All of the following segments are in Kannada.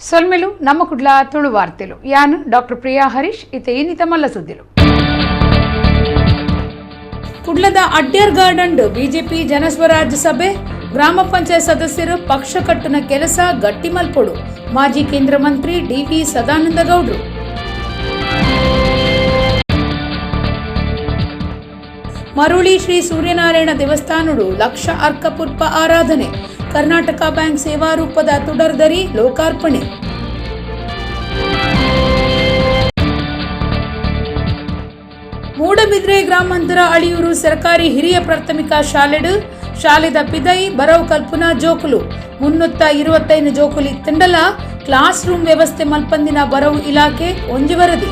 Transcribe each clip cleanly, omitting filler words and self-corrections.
ಸೊಲ್ಮೆಲು ನಮ್ಮ ಕುಡ್ಲ ತುಳು ವಾರ್ತೆಲು ಯಾನು ಡಾಕ್ಟರ್ ಪ್ರಿಯಾ ಹರೀಶ್ ಇತೆ ಏನಿತ ಮಲ್ಲ ಸುದ್ದಿಲು ಕುಡ್ಲದ ಅಡ್ಯರ್ ಗಾರ್ಡನ್ ಬಿಜೆಪಿ ಜನಸ್ವರಾಜ್ಯ ಸಭೆ ಗ್ರಾಮ ಪಂಚಾಯತ್ ಸದಸ್ಯರು ಪಕ್ಷ ಕಟ್ಟುನ ಕೆಲಸ ಗಟ್ಟಿ ಮಲ್ಪೊಡು ಮಾಜಿ ಕೇಂದ್ರ ಮಂತ್ರಿ ಡಿ.ವಿ. ಸದಾನಂದ ಗೌಡ್ರು. ಮರುಳಿ ಶ್ರೀ ಸೂರ್ಯನಾರಾಯಣ ದೇವಸ್ಥಾನಡು ಲಕ್ಷ ಅರ್ಕಪುರ್ಪ ಆರಾಧನೆ ಕರ್ನಾಟಕ ಬ್ಯಾಂಕ್ ಸೇವಾ ರೂಪದ ತುಡರ್ದರಿ ಲೋಕಾರ್ಪಣೆ. ಮೂಡಬಿದ್ರೆ ಗ್ರಾಮಾಂತರ ಅಳಿಯೂರು ಸರ್ಕಾರಿ ಹಿರಿಯ ಪ್ರಾಥಮಿಕ ಶಾಲೆದ ಪಿದೈ ಬರವು ಕಲ್ಪನಾ ಜೋಕುಲು 325 ಜೋಕುಲಿ ತಿಂಡಲ ಕ್ಲಾಸ್ ರೂಮ್ ವ್ಯವಸ್ಥೆ ಮಲ್ಪಂದಿನ ಬರವು ಇಲಾಖೆ ಒಂಜಿ ವರದಿ.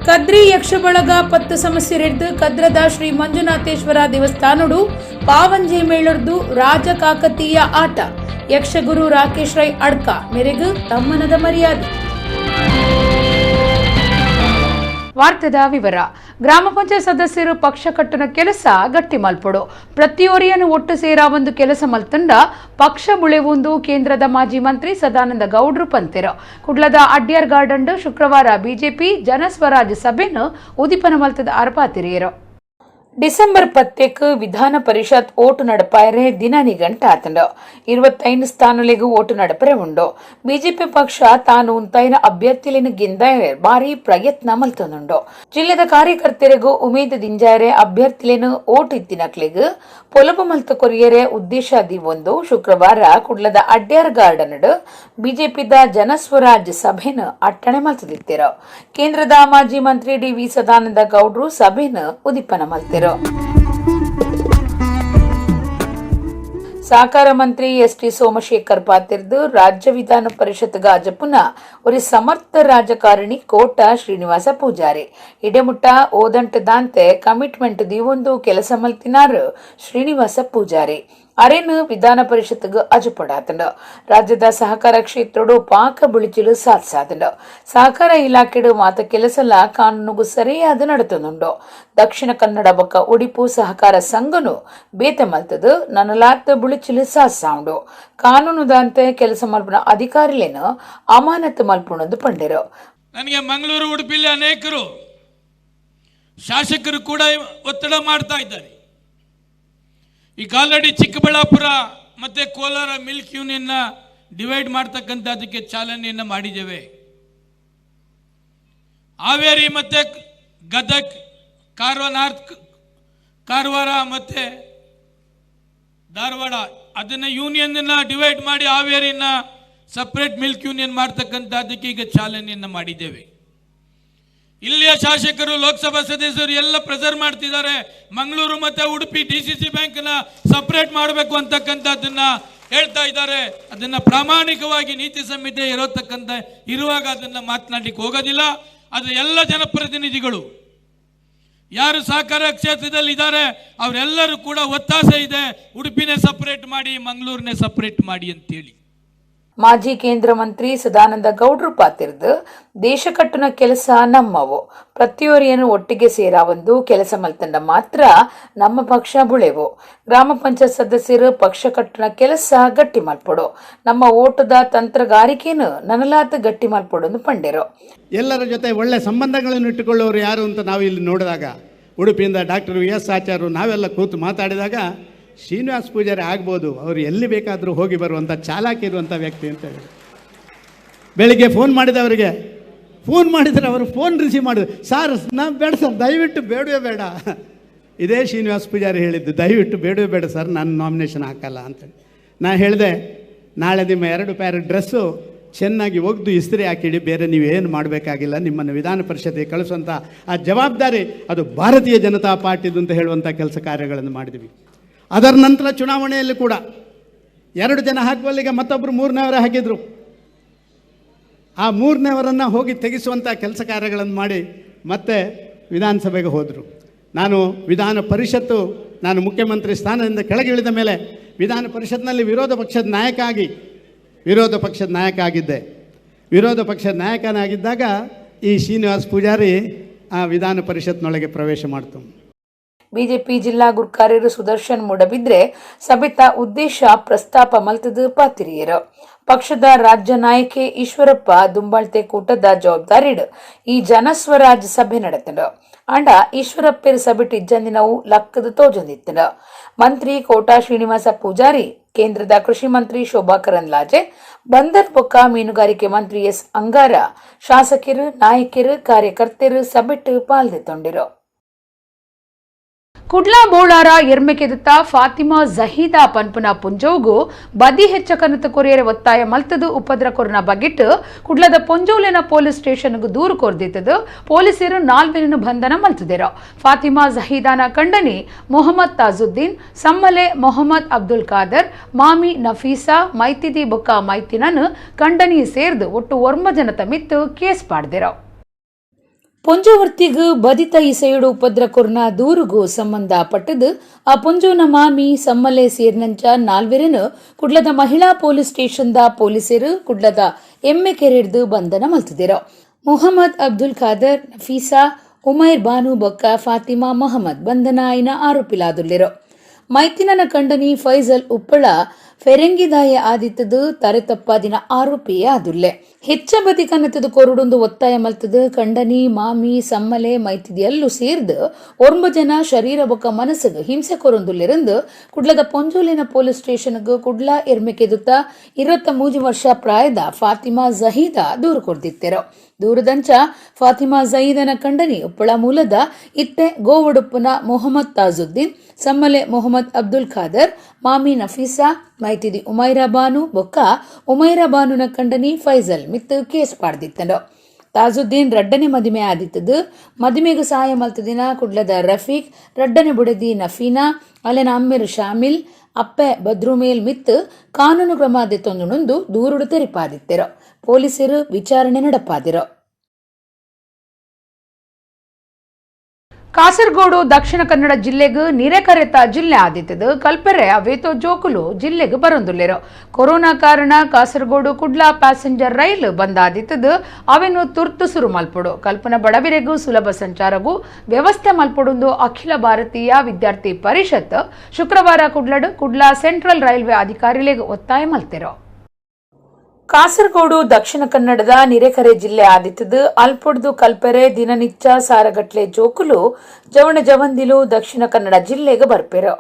ಕದ್ರಿ ಯಕ್ಷಬಳಗ ಪತ್ತು ಸಮಸ್ಯೆ ಹಿಡಿದು ಕದ್ರದ ಶ್ರೀ ಮಂಜುನಾಥೇಶ್ವರ ದೇವಸ್ಥಾನಡು ಪಾವಂಜೆ ಮೇಳರ್ದು ರಾಜ ಕಾಕತೀಯ ಆಟ ಯಕ್ಷಗುರು ರಾಕೇಶ್ ರೈ ಅಡ್ಕ ಮೇರೆಗೂ ತಮ್ಮನದ ಮರ್ಯಾದೆ. ವಾರ್ತೆದ ವಿವರ. ಗ್ರಾಮ ಪಂಚಾಯತ್ ಸದಸ್ಯರು ಪಕ್ಷ ಕಟ್ಟುನ ಕೆಲಸ ಗಟ್ಟಿ ಮಲ್ಪೊಡು ಪ್ರತಿಯೊರಿಯನ್ನು ಒಟ್ಟು ಸೇರ ಒಂದು ಕೆಲಸ ಮಲ್ತಂಡ ಪಕ್ಷ ಬುಳೆವೊಂದು ಕೇಂದ್ರದ ಮಾಜಿ ಮಂತ್ರಿ ಸದಾನಂದ ಗೌಡ್ರು ಪಂತೆರ ಕುಡ್ಲದ ಅಡ್ಯರ್ ಗಾರ್ಡನ್ ಶುಕ್ರವಾರ ಬಿಜೆಪಿ ಜನಸ್ವರಾಜ್ಯ ಸಭೆನು ಉದಿಪನ ಮಲ್ತದ ಅರ್ಪಾತಿರಿಯರು. ಡಿಸೆಂಬರ್ 10 ವಿಧಾನ ಪರಿಷತ್ ಓಟು ನಡಪಾಯರೆ ದಿನ ನಿಗಂಟ ಆತಂಡ 25 ಸ್ಥಾನಲೆಗೂ ಓಟು ನಡಪರೆ ಉಂಡು. ಬಿಜೆಪಿ ಪಕ್ಷ ತಾನು ಉಂತಾಯಿನ ಅಭ್ಯರ್ಥಿಲಿನ ಗಿಂದಾಯರೆ ಭಾರಿ ಪ್ರಯತ್ನ ಮಲ್ತೊಂದುಂಡು. ಜಿಲ್ಲೆದ ಕಾರ್ಯಕರ್ತರಿಗೂ ಉಮೇದ ದಿಂಜಾಯರೆ ಅಭ್ಯರ್ಥಿಲಿನ ಓಟು ಇತ್ತಿನಕ್ಲಿಗೂ ಪೊಲಬು ಮಲ್ತ ಕೊರಿಯರೆ ಉದ್ದೇಶ ಒಂದು ಶುಕ್ರವಾರ ಕುಡ್ಲದ ಅಡ್ಯಾರ್ ಗಾರ್ಡನ್ ಬಿಜೆಪಿದ ಜನಸ್ವರಾಜ್ಯ ಸಭೆನ ಅಟ್ಟಣೆ ಮಲ್ತದಿತ್ತಿರ. ಕೇಂದ್ರದ ಮಾಜಿ ಮಂತ್ರಿ ಡಿ.ವಿ. ಸದಾನಂದ ಗೌಡ್ರು ಸಭೆನ ಉದಿಪನ ಮಲ್ತಿರ. ಸಹಕಾರ ಮಂತ್ರಿ ಎಸ್.ಟಿ. ಸೋಮಶೇಖರ್ ಪಾತಿರ್ದು ರಾಜ್ಯ ವಿಧಾನ ಪರಿಷತ್ ಗಾಜಪುನ ಒಂದು ಸಮರ್ಥ ರಾಜಕಾರಣಿ ಕೋಟ ಶ್ರೀನಿವಾಸ ಪೂಜಾರಿ ಇಡೆಮುಟ್ಟ ಓದಂಟದಾಂತೆ ಕಮಿಟ್ಮೆಂಟ್ ದೀವೊಂದು ಕೆಲಸ ಮಲ್ತಿನಾರು ಶ್ರೀನಿವಾಸ ಪೂಜಾರಿ ಅರೇನು ವಿಧಾನ ಪರಿಷತ್ಗೆ ಅಜುಪಡಾತಂಡ ರಾಜ್ಯದ ಸಹಕಾರ ಕ್ಷೇತ್ರಡು ಪಾಕ ಬಿಳಿಚಿಲು ಸಾಧಿಸಾತಂಡ ಸಹಕಾರ ಇಲಾಖೆಡು ಮಾತ ಕೆಲಸಲ ಕಾನೂನುಗೂ ಸರಿಯಾದ ನಡತೊಂದುಂಡು. ದಕ್ಷಿಣ ಕನ್ನಡ ಬೊಕ್ಕ ಉಡಿಪು ಸಹಕಾರ ಸಂಘನು ಬೇತೆ ಮಲ್ತದು ನನಲಾತ್ ಬಿಳಿಚಿಲು ಸಾಧಿಸಾಂಡು ಕಾನೂನುದಂತೆ ಕೆಲಸ ಮಲ್ಪನ ಅಧಿಕಾರಿಲೇನು ಅಮಾನತು ಮಲ್ಪುಣದು ಪಂಡಿರು. ನನಗೆ ಮಂಗಳೂರು ಉಡುಪಿಲಿ ಅನೇಕರು ಶಾಸಕರು ಕೂಡ ಒತ್ತಡ ಮಾಡ್ತಾ ಇದ್ದಾರೆ. ಈಗ ಆಲ್ರೆಡಿ ಚಿಕ್ಕಬಳ್ಳಾಪುರ ಮತ್ತು ಕೋಲಾರ ಮಿಲ್ಕ್ ಯೂನಿಯನ್ನ ಡಿವೈಡ್ ಮಾಡ್ತಕ್ಕಂಥದ್ದಕ್ಕೆ ಚಾಲನೆಯನ್ನು ಮಾಡಿದ್ದೇವೆ. ಹಾವೇರಿ ಮತ್ತು ಗದಗ್ ಕಾರವಾರ ಮತ್ತು ಧಾರವಾಡ ಅದನ್ನು ಯೂನಿಯನ್ನ ಡಿವೈಡ್ ಮಾಡಿ ಹಾವೇರಿನ ಸಪ್ರೇಟ್ ಮಿಲ್ಕ್ ಯೂನಿಯನ್ ಮಾಡ್ತಕ್ಕಂಥದ್ದಕ್ಕೆ ಈಗ ಚಾಲನೆಯನ್ನು ಮಾಡಿದ್ದೇವೆ. ಇಲ್ಲಿಯ ಶಾಸಕರು ಲೋಕಸಭಾ ಸದಸ್ಯರು ಎಲ್ಲ ಪ್ರೆಸರ್ ಮಾಡ್ತಿದ್ದಾರೆ. ಮಂಗಳೂರು ಮತ್ತು ಉಡುಪಿ ಡಿಸಿಸಿ ಬ್ಯಾಂಕ್ನ ಸಪ್ರೇಟ್ ಮಾಡಬೇಕು ಅಂತಕ್ಕಂಥದ್ದನ್ನ ಹೇಳ್ತಾ ಇದ್ದಾರೆ. ಅದನ್ನ ಪ್ರಾಮಾಣಿಕವಾಗಿ ನೀತಿ ಸಂಹಿತೆ ಇರುವಾಗ ಅದನ್ನ ಮಾತನಾಡಲಿಕ್ಕೆ ಹೋಗೋದಿಲ್ಲ. ಅದು ಎಲ್ಲ ಜನಪ್ರತಿನಿಧಿಗಳು ಯಾರು ಸಹಕಾರ ಕ್ಷೇತ್ರದಲ್ಲಿ ಇದ್ದಾರೆ ಅವರೆಲ್ಲರೂ ಕೂಡ ಒತ್ತಾಸೆ ಇದೆ, ಉಡುಪಿನೇ ಸಪರೇಟ್ ಮಾಡಿ ಮಂಗಳೂರನ್ನೇ ಸಪರೇಟ್ ಮಾಡಿ ಅಂತೇಳಿ. ಮಾಜಿ ಕೇಂದ್ರ ಮಂತ್ರಿ ಸದಾನಂದ ಗೌಡ್ರು ಪಾತಿರ್ದು ದೇಶ ಕಟ್ಟುನ ಕೆಲಸ ನಮ್ಮವು ಪ್ರತಿಯೊರಿಯನ್ನು ಒಟ್ಟಿಗೆ ಸೇರ ಒಂದು ಕೆಲಸ ಮಲ್ತಂಡ ಮಾತ್ರ ನಮ್ಮ ಪಕ್ಷ ಬುಳೆವು. ಗ್ರಾಮ ಪಂಚಾಯತ್ ಸದಸ್ಯರು ಪಕ್ಷ ಕಟ್ಟುನ ಕೆಲಸ ಗಟ್ಟಿ ಮಲ್ಪೊಡು ನಮ್ಮ ಓಟದ ತಂತ್ರಗಾರಿಕೆಯನ್ನು ನನಲಾತ ಗಟ್ಟಿ ಮಲ್ಪೊಡು ಪಂಡಿರು. ಎಲ್ಲರ ಜೊತೆ ಒಳ್ಳೆ ಸಂಬಂಧಗಳನ್ನು ಇಟ್ಟುಕೊಳ್ಳೋರು ಯಾರು ಅಂತ ನಾವು ಇಲ್ಲಿ ನೋಡಿದಾಗ ಉಡುಪಿಯಿಂದ ಡಾಕ್ಟರ್ ವಿ.ಎಸ್. ಆಚಾರ್ಯರು ನಾವೆಲ್ಲ ಕೂತು ಮಾತಾಡಿದಾಗ ಶ್ರೀನಿವಾಸ ಪೂಜಾರಿ ಆಗ್ಬೋದು, ಅವರು ಎಲ್ಲಿ ಬೇಕಾದರೂ ಹೋಗಿ ಬರುವಂಥ ಚಾಲಾಕಿ ಇರುವಂಥ ವ್ಯಕ್ತಿ ಅಂತ ಹೇಳಿ ಬೆಳಿಗ್ಗೆ ಫೋನ್ ಮಾಡಿದವರಿಗೆ ಫೋನ್ ಮಾಡಿದರೆ ಅವರು ಫೋನ್ ರಿಸೀವ್ ಮಾಡಿದ್ರು. ಸಾರ್ ನಾವು ಬೇಡ ಸರ್, ದಯವಿಟ್ಟು ಬೇಡವೇ ಬೇಡ. ಇದೇ ಶ್ರೀನಿವಾಸ ಪೂಜಾರಿ ಹೇಳಿದ್ದು, ದಯವಿಟ್ಟು ಬೇಡವೇ ಬೇಡ ಸರ್, ನಾನು ನಾಮಿನೇಷನ್ ಹಾಕಲ್ಲ ಅಂತೇಳಿ. ನಾ ಹೇಳಿದೆ, ನಾಳೆ ನಿಮ್ಮ 2 ಪ್ಯಾರ್ ಡ್ರೆಸ್ಸು ಚೆನ್ನಾಗಿ ಒಗ್ದು ಇಸ್ತ್ರಿ ಹಾಕಿಡಿ, ಬೇರೆ ನೀವೇನು ಮಾಡಬೇಕಾಗಿಲ್ಲ, ನಿಮ್ಮನ್ನು ವಿಧಾನ ಪರಿಷತ್ತಿಗೆ ಕಳಿಸುವಂಥ ಆ ಜವಾಬ್ದಾರಿ ಅದು ಭಾರತೀಯ ಜನತಾ ಪಾರ್ಟಿದು ಅಂತ ಹೇಳುವಂಥ ಕೆಲಸ ಕಾರ್ಯಗಳನ್ನು ಮಾಡಿದ್ವಿ. ಅದರ ನಂತರ ಚುನಾವಣೆಯಲ್ಲಿ ಕೂಡ 2 ಜನ ಹಾಕುವಲ್ಲಿಗೆ ಮತ್ತೊಬ್ಬರು 3ನೇವರ ಹಾಕಿದರು. ಆ 3ನೇವರನ್ನು ಹೋಗಿ ತೆಗೆಸುವಂಥ ಕೆಲಸ ಕಾರ್ಯಗಳನ್ನು ಮಾಡಿ ಮತ್ತೆ ವಿಧಾನಸಭೆಗೆ ಹೋದರು. ನಾನು ವಿಧಾನ ಪರಿಷತ್ತು ನಾನು ಮುಖ್ಯಮಂತ್ರಿ ಸ್ಥಾನದಿಂದ ಕೆಳಗಿಳಿದ ಮೇಲೆ ವಿಧಾನ ಪರಿಷತ್ನಲ್ಲಿ ವಿರೋಧ ಪಕ್ಷದ ನಾಯಕ ಆಗಿದ್ದೆ. ವಿರೋಧ ಪಕ್ಷದ ನಾಯಕನಾಗಿದ್ದಾಗ ಈ ಶ್ರೀನಿವಾಸ ಪೂಜಾರಿ ಆ ವಿಧಾನ ಪರಿಷತ್ನೊಳಗೆ ಪ್ರವೇಶ ಮಾಡ್ತು. ಬಿಜೆಪಿ ಜಿಲ್ಲಾ ಗುರ್ಕಾರ್ಯರು ಸುದರ್ಶನ್ ಮೂಡಬಿದ್ರೆ ಸಭೆತ ಉದ್ದೇಶ ಪ್ರಸ್ತಾಪ ಮಲ್ತದು ಪಾತಿರಿಯರು ಪಕ್ಷದ ರಾಜ್ಯ ನಾಯಕಿ ಈಶ್ವರಪ್ಪ ದುಂಬಾಳ್ತೆ ಕೂಟದ ಜವಾಬ್ದಾರಿಡ್ ಈ ಜನಸ್ವರಾಜ್ ಸಭೆ ನಡೆತದ ಅಂಡ ಈಶ್ವರಪ್ಪರ ಸಭೆಟ್ ಇಜ್ಜಂದಿನವು ಲಕ್ಕದ ತೋಜೊಂದಿತ್ತದ ಮಂತ್ರಿ ಕೋಟಾ ಶ್ರೀನಿವಾಸ ಪೂಜಾರಿ ಕೇಂದ್ರದ ಕೃಷಿ ಮಂತ್ರಿ ಶೋಭಾ ಕರಂದ್ಲಾಜೆ ಬಂದರ್ ಬೊಕ್ಕ ಮೀನುಗಾರಿಕೆ ಮಂತ್ರಿ ಎಸ್ ಅಂಗಾರ ಶಾಸಕರು ನಾಯಕರು ಕಾರ್ಯಕರ್ತರು ಸಭೆಟ್ ಪಾಲ್ಗೊಂಡಿರು ಕುಡ್ಲಾ ಬೋಳಾರ ಎರ್ಮೆಕೆದತ್ತ ಫಾತಿಮಾ ಜಹೀದಾ ಪನ್ಪುನ ಪುಂಜೋಗು ಬದಿ ಹೆಚ್ಚ ಕನತ ಕೊರಿಯರೆ ಒತ್ತಾಯ ಮಲ್ತದು ಉಪದ್ರ ಕೊರನ ಬಗೆಟ್ ಕುಡ್ಲದ ಪೊಂಜೋಲೆನ ಪೊಲೀಸ್ ಸ್ಟೇಷನ್ಗೂ ದೂರು ಕೊರ್ದಿತ್ತದು ಪೊಲೀಸರು 4 ಬಂಧನ ಮಲ್ತದಿರೋ ಫಾತಿಮಾ ಜಹೀದಾನ ಕಂಡನಿ ಮೊಹಮ್ಮದ್ ತಾಜುದ್ದೀನ್ ಸಮ್ಮಲೆ ಮೊಹಮ್ಮದ್ ಅಬ್ದುಲ್ ಖಾದರ್ ಮಾಮಿ ನಫೀಸಾ ಮೈತಿದಿ ಬೊಕ್ಕ ಮೈತಿನನ್ ಕಂಡನಿ ಸೇರ್ದು ಒಟ್ಟು 9 ಜನತ ಮಿತ್ತು ಕೇಸ್ ಪಾಡ್ದಿರೋ ಪೊಂಜೋವರ್ತಿಗೂ ಬದಿತ ಇಸೆಯುಡು ಉಪದ್ರ ಕೊರ್ನ ದೂರುಗೂ ಸಂಬಂಧಪಟ್ಟದು ಆ ಪೊಂಜೋನ ಮಾಮಿ ಸಮ್ಮಲೆ ಸೇರ್ನಂಚ 4 ಕುಡ್ಲದ ಮಹಿಳಾ ಪೊಲೀಸ್ ಸ್ಟೇಷನ್ದ ಪೊಲೀಸರು ಕುಡ್ಲದ ಎಮ್ಮೆ ಕೆರೆಡ್ದು ಬಂಧನ ಮಲ್ತಿದಿರೋ ಮೊಹಮ್ಮದ್ ಅಬ್ದುಲ್ ಖಾದರ್ ನಫೀಸಾ ಉಮೈರ್ ಬಾನು ಬೊಕ್ಕ ಫಾತಿಮಾ ಮೊಹಮ್ಮದ್ ಬಂಧನ ಆಯ್ನ ಆರೋಪಿಲಾದುಲ್ಲಿರೋ ಮೈತಿನನ ಕಂಡನಿ ಫೈಜಲ್ ಉಪ್ಪಳ ಫೆರಂಗಿದಾಯ ಆದಿತ್ತದು ತರೆತಪ್ಪಾದಿನ ಆರೋಪಿಯೇ ಆದುಲ್ಲೆ ಹೆಚ್ಚ ಬದಿ ಕನ್ನತದು ಕೊರುಡೊಂದು ಒತ್ತಾಯ ಮಲ್ತದು ಕಂಡನಿ ಮಾಮಿ ಸಮ್ಮಲೆ ಮೈತಿದಿಯಲ್ಲೂ ಸೇರ್ದು 9 ಜನ ಶರೀರ ಬೊಕ್ಕ ಮನಸ್ಸಿಗೆ ಹಿಂಸೆ ಕೊರೊಂದುಲ್ಲಿರಂದು ಕುಡ್ಲದ ಪೊಂಜೋಲಿನ ಪೊಲೀಸ್ ಸ್ಟೇಷನ್ಗೂ ಕುಡ್ಲಾ ಎರ್ಮೆಕೆದುತ್ತ 23 ವರ್ಷ ಪ್ರಾಯದ ಫಾತಿಮಾ ಜಹೀದಾ ದೂರು ಕೊಡ್ದಿತ್ತೇರೋ ದೂರದಂಚ ಫಾತಿಮಾ ಜಹೀದನ ಕಂಡನಿ ಉಪ್ಪಳ ಮೂಲದ ಇತ್ತೆ ಗೋವಡುಪ್ಪನ ಮೊಹಮ್ಮದ್ ತಾಜುದ್ದೀನ್ ಸಮ್ಮಲೆ ಮೊಹಮ್ಮದ್ ಅಬ್ದುಲ್ ಖಾದರ್ ಮಾಮಿ ನಫೀಸಾ ಮೈತಿದಿ ಉಮೈರಾ ಬಾನು ಬೊಕ್ಕ ಉಮೈರಾ ಬಾನುನ ಕಂಡನಿ ಫೈಜಲ್ ಮಿತ್ತು ಕೇಸ್ ಪಾಡ್ದಿತ್ತಂಡು ತಾಜುದ್ದೀನ್ ರಡ್ಡನೆ ಮದಿಮೆ ಆದಿತ್ತದು ಮದಿಮೆಗೂ ಸಹಾಯ ಮಲ್ತದಿನ ಕುಡ್ಲದ ರಫೀಕ್ ರಡ್ಡನೆ ಬುಡದಿ ನಫೀನಾ ಅಲೆನ ಅಮ್ಮೆರ್ ಶಾಮಿಲ್ ಅಪ್ಪೆ ಬದ್ರುಮೇಲ್ ಮಿತ್ತು ಕಾನೂನು ಕ್ರಮಾದಿತ್ತೊಂದು ದೂರುಡು ತೆರಿಪಾದಿತ್ತೆರೋ ಪೊಲೀಸರು ವಿಚಾರಣೆ ನಡೆಪಾದಿರೋ ಕಾಸರಗೋಡು ದಕ್ಷಿಣ ಕನ್ನಡ ಜಿಲ್ಲೆಗೂ ನಿರೆಕರೆತ ಜಿಲ್ಲೆ ಆದಿತ್ತದು ಕಲ್ಪರೆ ಅವೇತೋ ಜೋಕುಲು ಜಿಲ್ಲೆಗೂ ಬರೊಂದುಲ್ಲೆರೋ ಕೊರೋನಾ ಕಾರಣ ಕಾಸರಗೋಡು ಕುಡ್ಲಾ ಪ್ಯಾಸೆಂಜರ್ ರೈಲು ಬಂದಾದಿತ್ತದು ಅವೇನು ತುರ್ತು ಸುರು ಮಲ್ಪಡು ಕಲ್ಪನ ಬಡವರಿಗೂ ಸುಲಭ ಸಂಚಾರಗೂ ವ್ಯವಸ್ಥೆ ಮಲ್ಪಡುಂದು ಅಖಿಲ ಭಾರತೀಯ ವಿದ್ಯಾರ್ಥಿ ಪರಿಷತ್ ಶುಕ್ರವಾರ ಕುಡ್ಲಾ ಸೆಂಟ್ರಲ್ ರೈಲ್ವೆ ಅಧಿಕಾರಿಗಳಿಗೆ ಒತ್ತಾಯ ಮಲ್ತೆರೋ ಕಾಸರಗೋಡು ದಕ್ಷಿಣ ಕನ್ನಡದ ನಿರೆಕರೆ ಜಿಲ್ಲೆ ಆದಿತ್ತದು ಅಲ್ಪೊಡ್ದು ಕಲ್ಪರೆ ದಿನನಿತ್ಯ ಸಾರಗಟ್ಲೆ ಜೋಕುಲು ಜವಣ ಜವಂದಿಲು ದಕ್ಷಿಣ ಕನ್ನಡ ಜಿಲ್ಲೆಗೆ ಬರ್ಪೆರೋ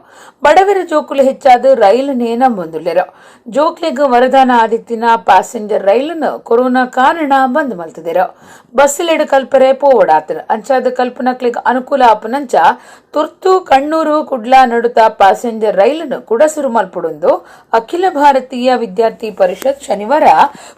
ಬಡವರ ಜೋಕುಲು ಹೆಚ್ಚಾದ ರೈಲು ನೇನ ಮುಂದುಲ್ಲೆರೋ ಜೋಕ್ಲೆಗ್ ವರದಾನ ಆದಿತ್ತಿನ ಪ್ಯಾಸೆಂಜರ್ ರೈಲನ್ನು ಕೊರೋನಾ ಕಾರಣ ಬಂದ್ ಮಲ್ತದಿರೋ ಬಸ್ಸಿಲೆಡು ಕಲ್ಪರೆ ಪೋವಡಾತನ ಅಂಚಾದ ಕಲ್ಪನಕ್ಲಿಗ್ ಅನುಕೂಲ ಆಪನಂಚ ತುರ್ತು ಕಣ್ಣೂರು ಕುಡ್ಲಾ ನಡುತ್ತ ಪ್ಯಾಸೆಂಜರ್ ರೈಲನ್ನು ಕುಡಸುರು ಮಲ್ಪಡುಂದು ಅಖಿಲ ಭಾರತೀಯ ವಿದ್ಯಾರ್ಥಿ ಪರಿಷತ್ ಶನಿವಾರ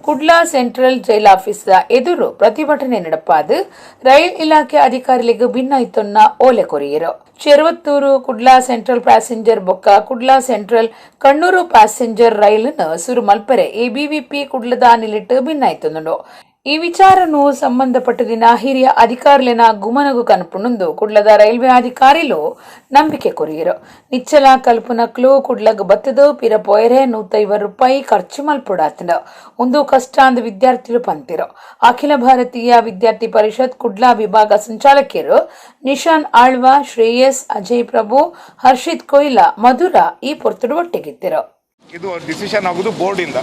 ಕುಡ್ಲಾ ಸೆಂಟ್ರಲ್ ಜೈಲ್ ಆಫೀಸ್ ಎದುರು ಪ್ರತಿಭಟನೆ ನಡೆಪಾದು ರೈಲ್ ಇಲಾಖೆ ಅಧಿಕಾರಿಗಳಿಗೆ ಭಿನ್ನಾಯ್ತೊನ್ನ ಓಲೆ ಕೊರಿಯರು ಚೆರುವತ್ತೂರು ಕುಡ್ಲಾ ಸೆಂಟ್ರಲ್ ಪ್ಯಾಸೆಂಜರ್ ಬೊಕ್ಕ ಕುಡ್ಲಾ ಸೆಂಟ್ರಲ್ ಕಣ್ಣೂರು ಪ್ಯಾಸೆಂಜರ್ ರೈಲನ್ನು ಸುರು ಮಲ್ಪರೆ ಎಬಿವಿಪಿ ಕುಡ್ಲದ ನಿಲಿಟ್ಟು ಭಿನ್ನಾಯ್ತೊಂದು ಈ ವಿಚಾರನು ಸಂಬಂಧಪಟ್ಟದಿನ ಹಿರಿಯ ಅಧಿಕಾರಿಲಿನ ಗುಮನಗು ಕನ್ಪುಣಂದು ಕುಡ್ಲದ ರೈಲ್ವೆ ಅಧಿಕಾರಿಲು ನಂಬಿಕೆ ಕೊರಿಯರು ನಿಚ್ಚಲ ಕಲ್ಪನಕ್ಲು ಕುಡ್ಲಗ್ ಬತ್ತದು ಪಿರ ಪೋಯರೆ 150 ರೂಪಾಯಿ ಖರ್ಚು ಮಲ್ಪುಡಾತನ ಒಂದು ಕಷ್ಟ ಅಂದ ವಿದ್ಯಾರ್ಥಿಗಳು ಪಂತಿರೋ ಅಖಿಲ ಭಾರತೀಯ ವಿದ್ಯಾರ್ಥಿ ಪರಿಷತ್ ಕುಡ್ಲಾ ವಿಭಾಗ ಸಂಚಾಲಕಿಯರು ನಿಶಾನ್ ಆಳ್ವಾ ಶ್ರೇಯಸ್ ಅಜಯ್ ಪ್ರಭು ಹರ್ಷಿತ್ ಕೊಯ್ಲಾ ಮಧುರ ಈ ಪೊರ್ತುಡು ಒಟ್ಟಿಗಿತ್ತಿರೋ ಇದು ಡಿಸಿಷನ್ ಆಗೋದು ಬೋರ್ಡಿಂದ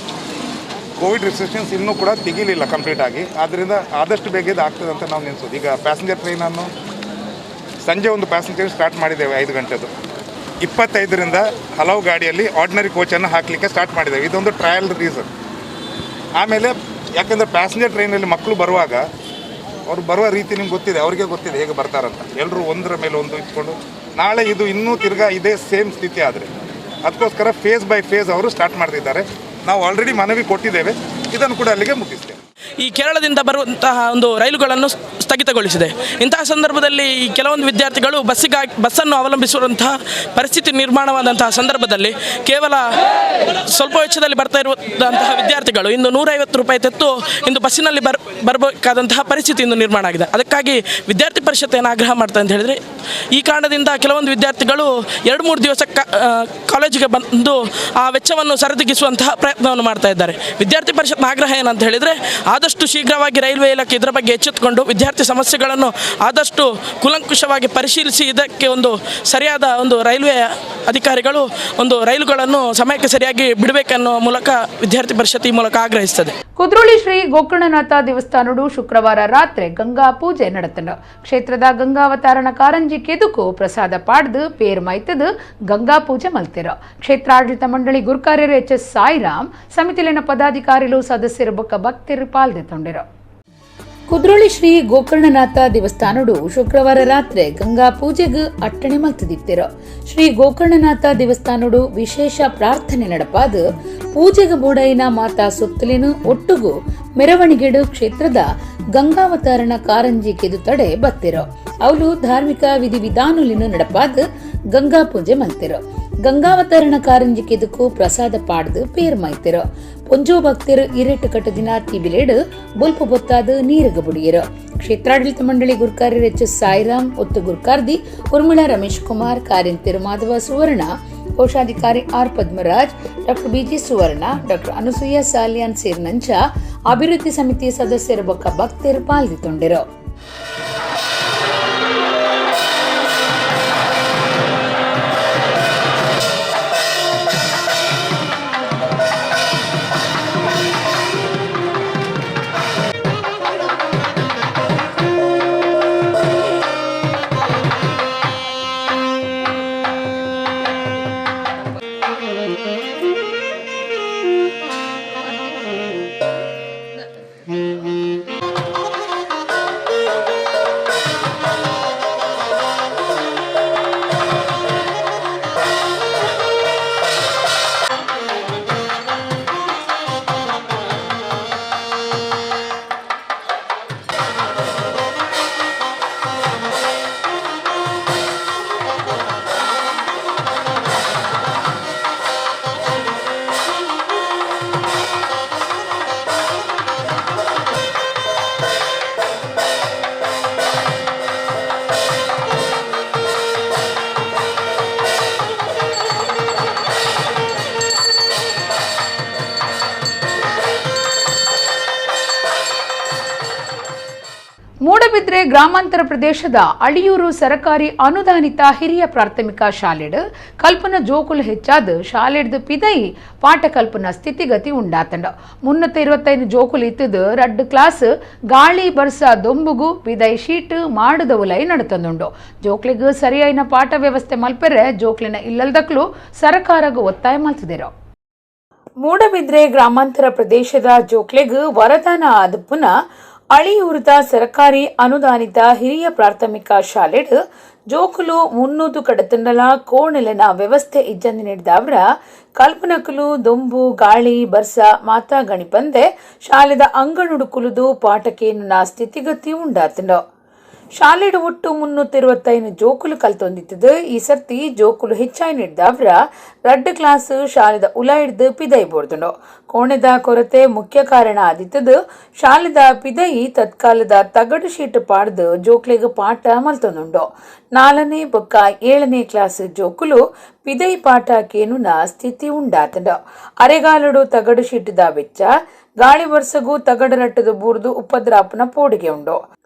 ಕೋವಿಡ್ ರಿಸ್ಟ್ರಿಕ್ಷನ್ಸ್ ಇನ್ನೂ ಕೂಡ ತೆಗಿಲಿಲ್ಲ ಕಂಪ್ಲೀಟ್ ಆಗಿ ಆದ್ದರಿಂದ ಆದಷ್ಟು ಬೇಗ ಇದು ಆಗ್ತದೆ ಅಂತ ನಾವು ನೆನೆಸೋದು ಈಗ ಪ್ಯಾಸೆಂಜರ್ ಟ್ರೈನನ್ನು ಸಂಜೆ ಒಂದು ಪ್ಯಾಸೆಂಜರ್ ಸ್ಟಾರ್ಟ್ ಮಾಡಿದ್ದೇವೆ 5 ಗಂಟೆದು 25ರಿಂದ ಹಲವು ಗಾಡಿಯಲ್ಲಿ ಆರ್ಡಿನರಿ ಕೋಚನ್ನು ಹಾಕಲಿಕ್ಕೆ ಸ್ಟಾರ್ಟ್ ಮಾಡಿದ್ದೇವೆ ಇದೊಂದು ಟ್ರಯಲ್ ರೀಸನ್ ಆಮೇಲೆ ಯಾಕೆಂದರೆ ಪ್ಯಾಸೆಂಜರ್ ಟ್ರೈನಲ್ಲಿ ಮಕ್ಕಳು ಬರುವಾಗ ಅವ್ರು ಬರುವ ರೀತಿ ನಿಮ್ಗೆ ಗೊತ್ತಿದೆ ಅವ್ರಿಗೆ ಗೊತ್ತಿದೆ ಹೇಗೆ ಬರ್ತಾರಂತ ಎಲ್ಲರೂ ಒಂದರ ಮೇಲೆ ಒಂದು ಇಟ್ಕೊಂಡು ನಾಳೆ ಇದು ಇನ್ನೂ ತಿರ್ಗಾ ಇದೇ ಸೇಮ್ ಸ್ಥಿತಿ ಆದರೆ ಅದಕ್ಕೋಸ್ಕರ ಫೇಸ್ ಬೈ ಫೇಸ್ ಅವರು ಸ್ಟಾರ್ಟ್ ಮಾಡ್ತಿದ್ದಾರೆ ನಾವು ಆಲ್ರೆಡಿ ಮನವಿ ಕೊಟ್ಟಿದ್ದೇವೆ ಇದನ್ನು ಕೂಡ ಅಲ್ಲಿಗೆ ಮುಗಿಸ್ತೇವೆ ಈ ಕೇರಳದಿಂದ ಬರುವಂತಹ ಒಂದು ರೈಲುಗಳನ್ನು ಸ್ಥಗಿತಗೊಳಿಸಿದೆ ಇಂತಹ ಸಂದರ್ಭದಲ್ಲಿ ಕೆಲವೊಂದು ವಿದ್ಯಾರ್ಥಿಗಳು ಬಸ್ಸನ್ನು ಅವಲಂಬಿಸುವಂತಹ ಪರಿಸ್ಥಿತಿ ನಿರ್ಮಾಣವಾದಂತಹ ಸಂದರ್ಭದಲ್ಲಿ ಕೇವಲ ಸ್ವಲ್ಪ ವೆಚ್ಚದಲ್ಲಿ ಬರ್ತಾ ಇರುವಂತಹ ವಿದ್ಯಾರ್ಥಿಗಳು ಇಂದು 150 ರೂಪಾಯಿ ತೆತ್ತು ಇಂದು ಬಸ್ಸಿನಲ್ಲಿ ಬರಬೇಕಾದಂತಹ ಪರಿಸ್ಥಿತಿ ಇಂದು ನಿರ್ಮಾಣ ಆಗಿದೆ ಅದಕ್ಕಾಗಿ ವಿದ್ಯಾರ್ಥಿ ಪರಿಷತ್ ಏನು ಆಗ್ರಹ ಮಾಡ್ತಾ ಅಂತ ಹೇಳಿದರೆ ಈ ಕಾರಣದಿಂದ ಕೆಲವೊಂದು ವಿದ್ಯಾರ್ಥಿಗಳು 2-3 ದಿವಸ ಕಾಲೇಜಿಗೆ ಬಂದು ಆ ವೆಚ್ಚವನ್ನು ಸರಿದೂಗಿಸುವಂತಹ ಪ್ರಯತ್ನವನ್ನು ಮಾಡ್ತಾ ಇದ್ದಾರೆ ವಿದ್ಯಾರ್ಥಿ ಪರಿಷತ್ನ ಆಗ್ರಹ ಏನಂತ ಹೇಳಿದರೆ ಆದಷ್ಟು ಆದಷ್ಟು ಶೀಘ್ರವಾಗಿ ರೈಲ್ವೆ ಇಲಾಖೆ ಇದರ ಬಗ್ಗೆ ಎಚ್ಚೆತ್ತುಕೊಂಡು ವಿದ್ಯಾರ್ಥಿ ಸಮಸ್ಯೆಗಳನ್ನು ಆದಷ್ಟು ಕೂಲಂಕುಷವಾಗಿ ಪರಿಶೀಲಿಸಿ ಇದಕ್ಕೆ ಒಂದು ಸರಿಯಾದ ಒಂದು ರೈಲ್ವೆ ಅಧಿಕಾರಿಗಳು ಒಂದು ರೈಲುಗಳನ್ನು ಸಮಯಕ್ಕೆ ಸರಿಯಾಗಿ ಬಿಡಬೇಕನ್ನೋ ಮೂಲಕ ವಿದ್ಯಾರ್ಥಿ ಪರಿಷತ್ ಈ ಮೂಲಕ ಆಗ್ರಹಿಸುತ್ತದೆ. ಕುದ್ರೋಳಿ ಶ್ರೀ ಗೋಕರ್ಣನಾಥ ದೇವಸ್ಥಾನಡು ಶುಕ್ರವಾರ ರಾತ್ರಿ ಗಂಗಾ ಪೂಜೆ ನಡೆತಂಡ. ಕ್ಷೇತ್ರದ ಗಂಗಾವತಾರಣ ಕಾರಂಜಿ ಕೆದುಕು ಪ್ರಸಾದ ಪಾಡ್ದು ಪೇರ್ ಮೈತದು ಗಂಗಾ ಪೂಜೆ ಮಲ್ತಿರ. ಕ್ಷೇತ್ರಾಡಳಿತ ಮಂಡಳಿ ಗುರುಕಾರ್ಯರು HS ಸಾಯಿರಾಮ್, ಸಮಿತಿಲಿನ ಪದಾಧಿಕಾರಿಗಳು ಸದಸ್ಯರು ಬೊಕ್ಕ ಭಕ್ತರು ಪಾಲ್ಗೊಂಡಿರು. ಕುದ್ರೋಳಿ ಶ್ರೀ ಗೋಕರ್ಣನಾಥ ದೇವಸ್ಥಾನಡು ಶುಕ್ರವಾರ ರಾತ್ರಿ ಗಂಗಾ ಪೂಜೆಗೆ ಅಟ್ಟಣೆ ಮಲ್ತದಿತ್ತಿರ. ಶ್ರೀ ಗೋಕರ್ಣನಾಥ ದೇವಸ್ಥಾನಡು ವಿಶೇಷ ಪ್ರಾರ್ಥನೆ ನಡಪಾದ ಪೂಜೆಗೆ ಬೋಡೈನ ಮಾತಾ ಸುತ್ತಲಿನ ಒಟ್ಟುಗು ಮೆರವಣಿಗೆಡು ಕ್ಷೇತ್ರದ ಗಂಗಾವತಾರಣ ಕಾರಂಜಿ ಕೆದು ತಡೆ ಬತ್ತಿರ. ಅವಳು ಧಾರ್ಮಿಕ ವಿಧಿವಿಧಾನುಲಿನ ನಡಪಾದ ಗಂಗಾ ಪೂಜೆ ಮಲ್ತಿರ. ಗಂಗಾವತರಣ ಕಾರಂಜಿ ಕೆದಕು ಪ್ರಸಾದ ಪಾಡ್ದು ಪೇರ್ ಮೈತಿರ. ಪೊಂಜೋ ಭಕ್ತರು ಇರೇಟು ಕಟ್ಟದಿನ ತಿಬಿಲೇಡು ಬುಲ್ಪು ಬೊತ್ತಾದ ನೀರಿಗೆ ಬುಡಿಯರು. ಕ್ಷೇತ್ರಾಡಳಿತ ಮಂಡಳಿ ಗುರುಕಾರ್ಯರು HS ಸಾಯಿರಾಮ್, ಒತ್ತು ಗುರುಕಾರ್ದಿ ಉರ್ಮಿಳಾ ರಮೇಶ್ ಕುಮಾರ್, ಕಾರ್ಯಂತಿರು ಮಾಧವ ಸುವರ್ಣ, ಕೋಶಾಧಿಕಾರಿ R ಪದ್ಮರಾಜ್, ಡಾಕ್ಟರ್ BG ಸುವರ್ಣ, ಡಾಕ್ಟರ್ ಅನುಸೂಯ ಸಾಲಿಯಾನ್ ಸೇರಿನಂಚ ಅಭಿವೃದ್ಧಿ ಸಮಿತಿ ಸದಸ್ಯರು ಬೊಕ್ಕ ಭಕ್ತರು ಪಾಲ್ಗೊಂಡಿರು. ಮೂಡಬಿದ್ರೆ ಗ್ರಾಮಾಂತರ ಪ್ರದೇಶದ ಅಳಿಯೂರು ಸರಕಾರಿ ಅನುದಾನಿತ ಹಿರಿಯ ಪ್ರಾಥಮಿಕ ಶಾಲೆಡ್ ಕಲ್ಪನಾ ಜೋಕುಲು ಹೆಚ್ಚಾದ ಶಾಲೆಡ್ದು ಪಿದೈ ಪಾಠ ಕಲ್ಪನಾ ಸ್ಥಿತಿಗತಿ ಉಂಡಾತಂಡ. 325 ಜೋಕುಲು ಇತ್ತದು 2 ಕ್ಲಾಸ್ ಗಾಳಿ ಬರ್ಸ ದೊಂಬುಗು ಪಿದೈ ಶೀಟ್ ಮಾಡದ ಉಲೈ ನಡತಂದುಂಡು. ಜೋಕ್ಲಿಗೂ ಸರಿಯಾಯಿನ ಪಾಠ ವ್ಯವಸ್ಥೆ ಮಲ್ಪೆರೆ ಜೋಕ್ಲಿನ ಇಲ್ಲಲ್ದಕ್ಲು ಸರಕಾರಗೂ ಒತ್ತಾಯ ಮಲ್ತಿದೆರು. ಮೂಡಬಿದ್ರೆ ಗ್ರಾಮಾಂತರ ಪ್ರದೇಶದ ಜೋಕ್ಲೆಗ್ ವರದಾನ ಆದ ಪುನಃ ಅಳಿಯೂರದ ಸರಕಾರಿ ಅನುದಾನಿತ ಹಿರಿಯ ಪ್ರಾಥಮಿಕ ಶಾಲೆಡ್ ಜೋಕುಲು 300 ಕಡತಂಡಲ ಕೋಣೆಲೆನ ವ್ಯವಸ್ಥೆ ಇಜ್ಜಂದಿ ನೀಡಿದವರ ಕಲ್ಪನಕಲು ದೊಂಬು ಗಾಳಿ ಬರ್ಸ ಮಾತಾ ಗಣಿಪಂದೆ ಶಾಲೆದ ಅಂಗನುಡು ಕುಲುದು ಪಾಠಕೇನು ಸ್ಥಿತಿಗತಿ ಉಂಡಾತಂಡ. ಶಾಲೆಡು ಒಟ್ಟು 325 ಜೋಕುಲು ಕಲ್ತೊಂದಿತ್ತದು. ಈ ಸರ್ತಿ ಜೋಕುಲು ಹೆಚ್ಚಾಯಿ ನೀಡಿದವರ 2 ಕ್ಲಾಸ್ ಶಾಲೆದ ಉಲ ಹಿಡ್ದು ಪಿದೈ ಬೋರ್ದುಂಡು. ಕೋಣೆದ ಕೊರತೆ ಮುಖ್ಯ ಕಾರಣ ಆದಿತ್ತದು. ಶಾಲೆದ ಪಿದೈ ತತ್ಕಾಲದ ತಗಡು ಶೀಟ್ ಪಾಡ್ದು ಜೋಕ್ಲೆಗ್ ಪಾಠ ಮಲ್ತೊಂದುಂಡು. 4ನೇ ಬೊಕ್ಕ 7ನೇ ಕ್ಲಾಸ್ ಜೋಕುಲು ಪಿದೈ ಪಾಠ ಕೇನುನ ಸ್ಥಿತಿ ಉಂಡಾತಂಡ. ಅರೆಗಾಲಡು ತಗಡು ಶೀಟದ ವೆಚ್ಚ ಗಾಳಿ ವರ್ಷಗೂ ತಗಡು ರಟ್ಟದು ಬೂರ್ದು ಉಪದ್ರಾಪನ ಪೋಡಿಗೆ ಉಂಡು.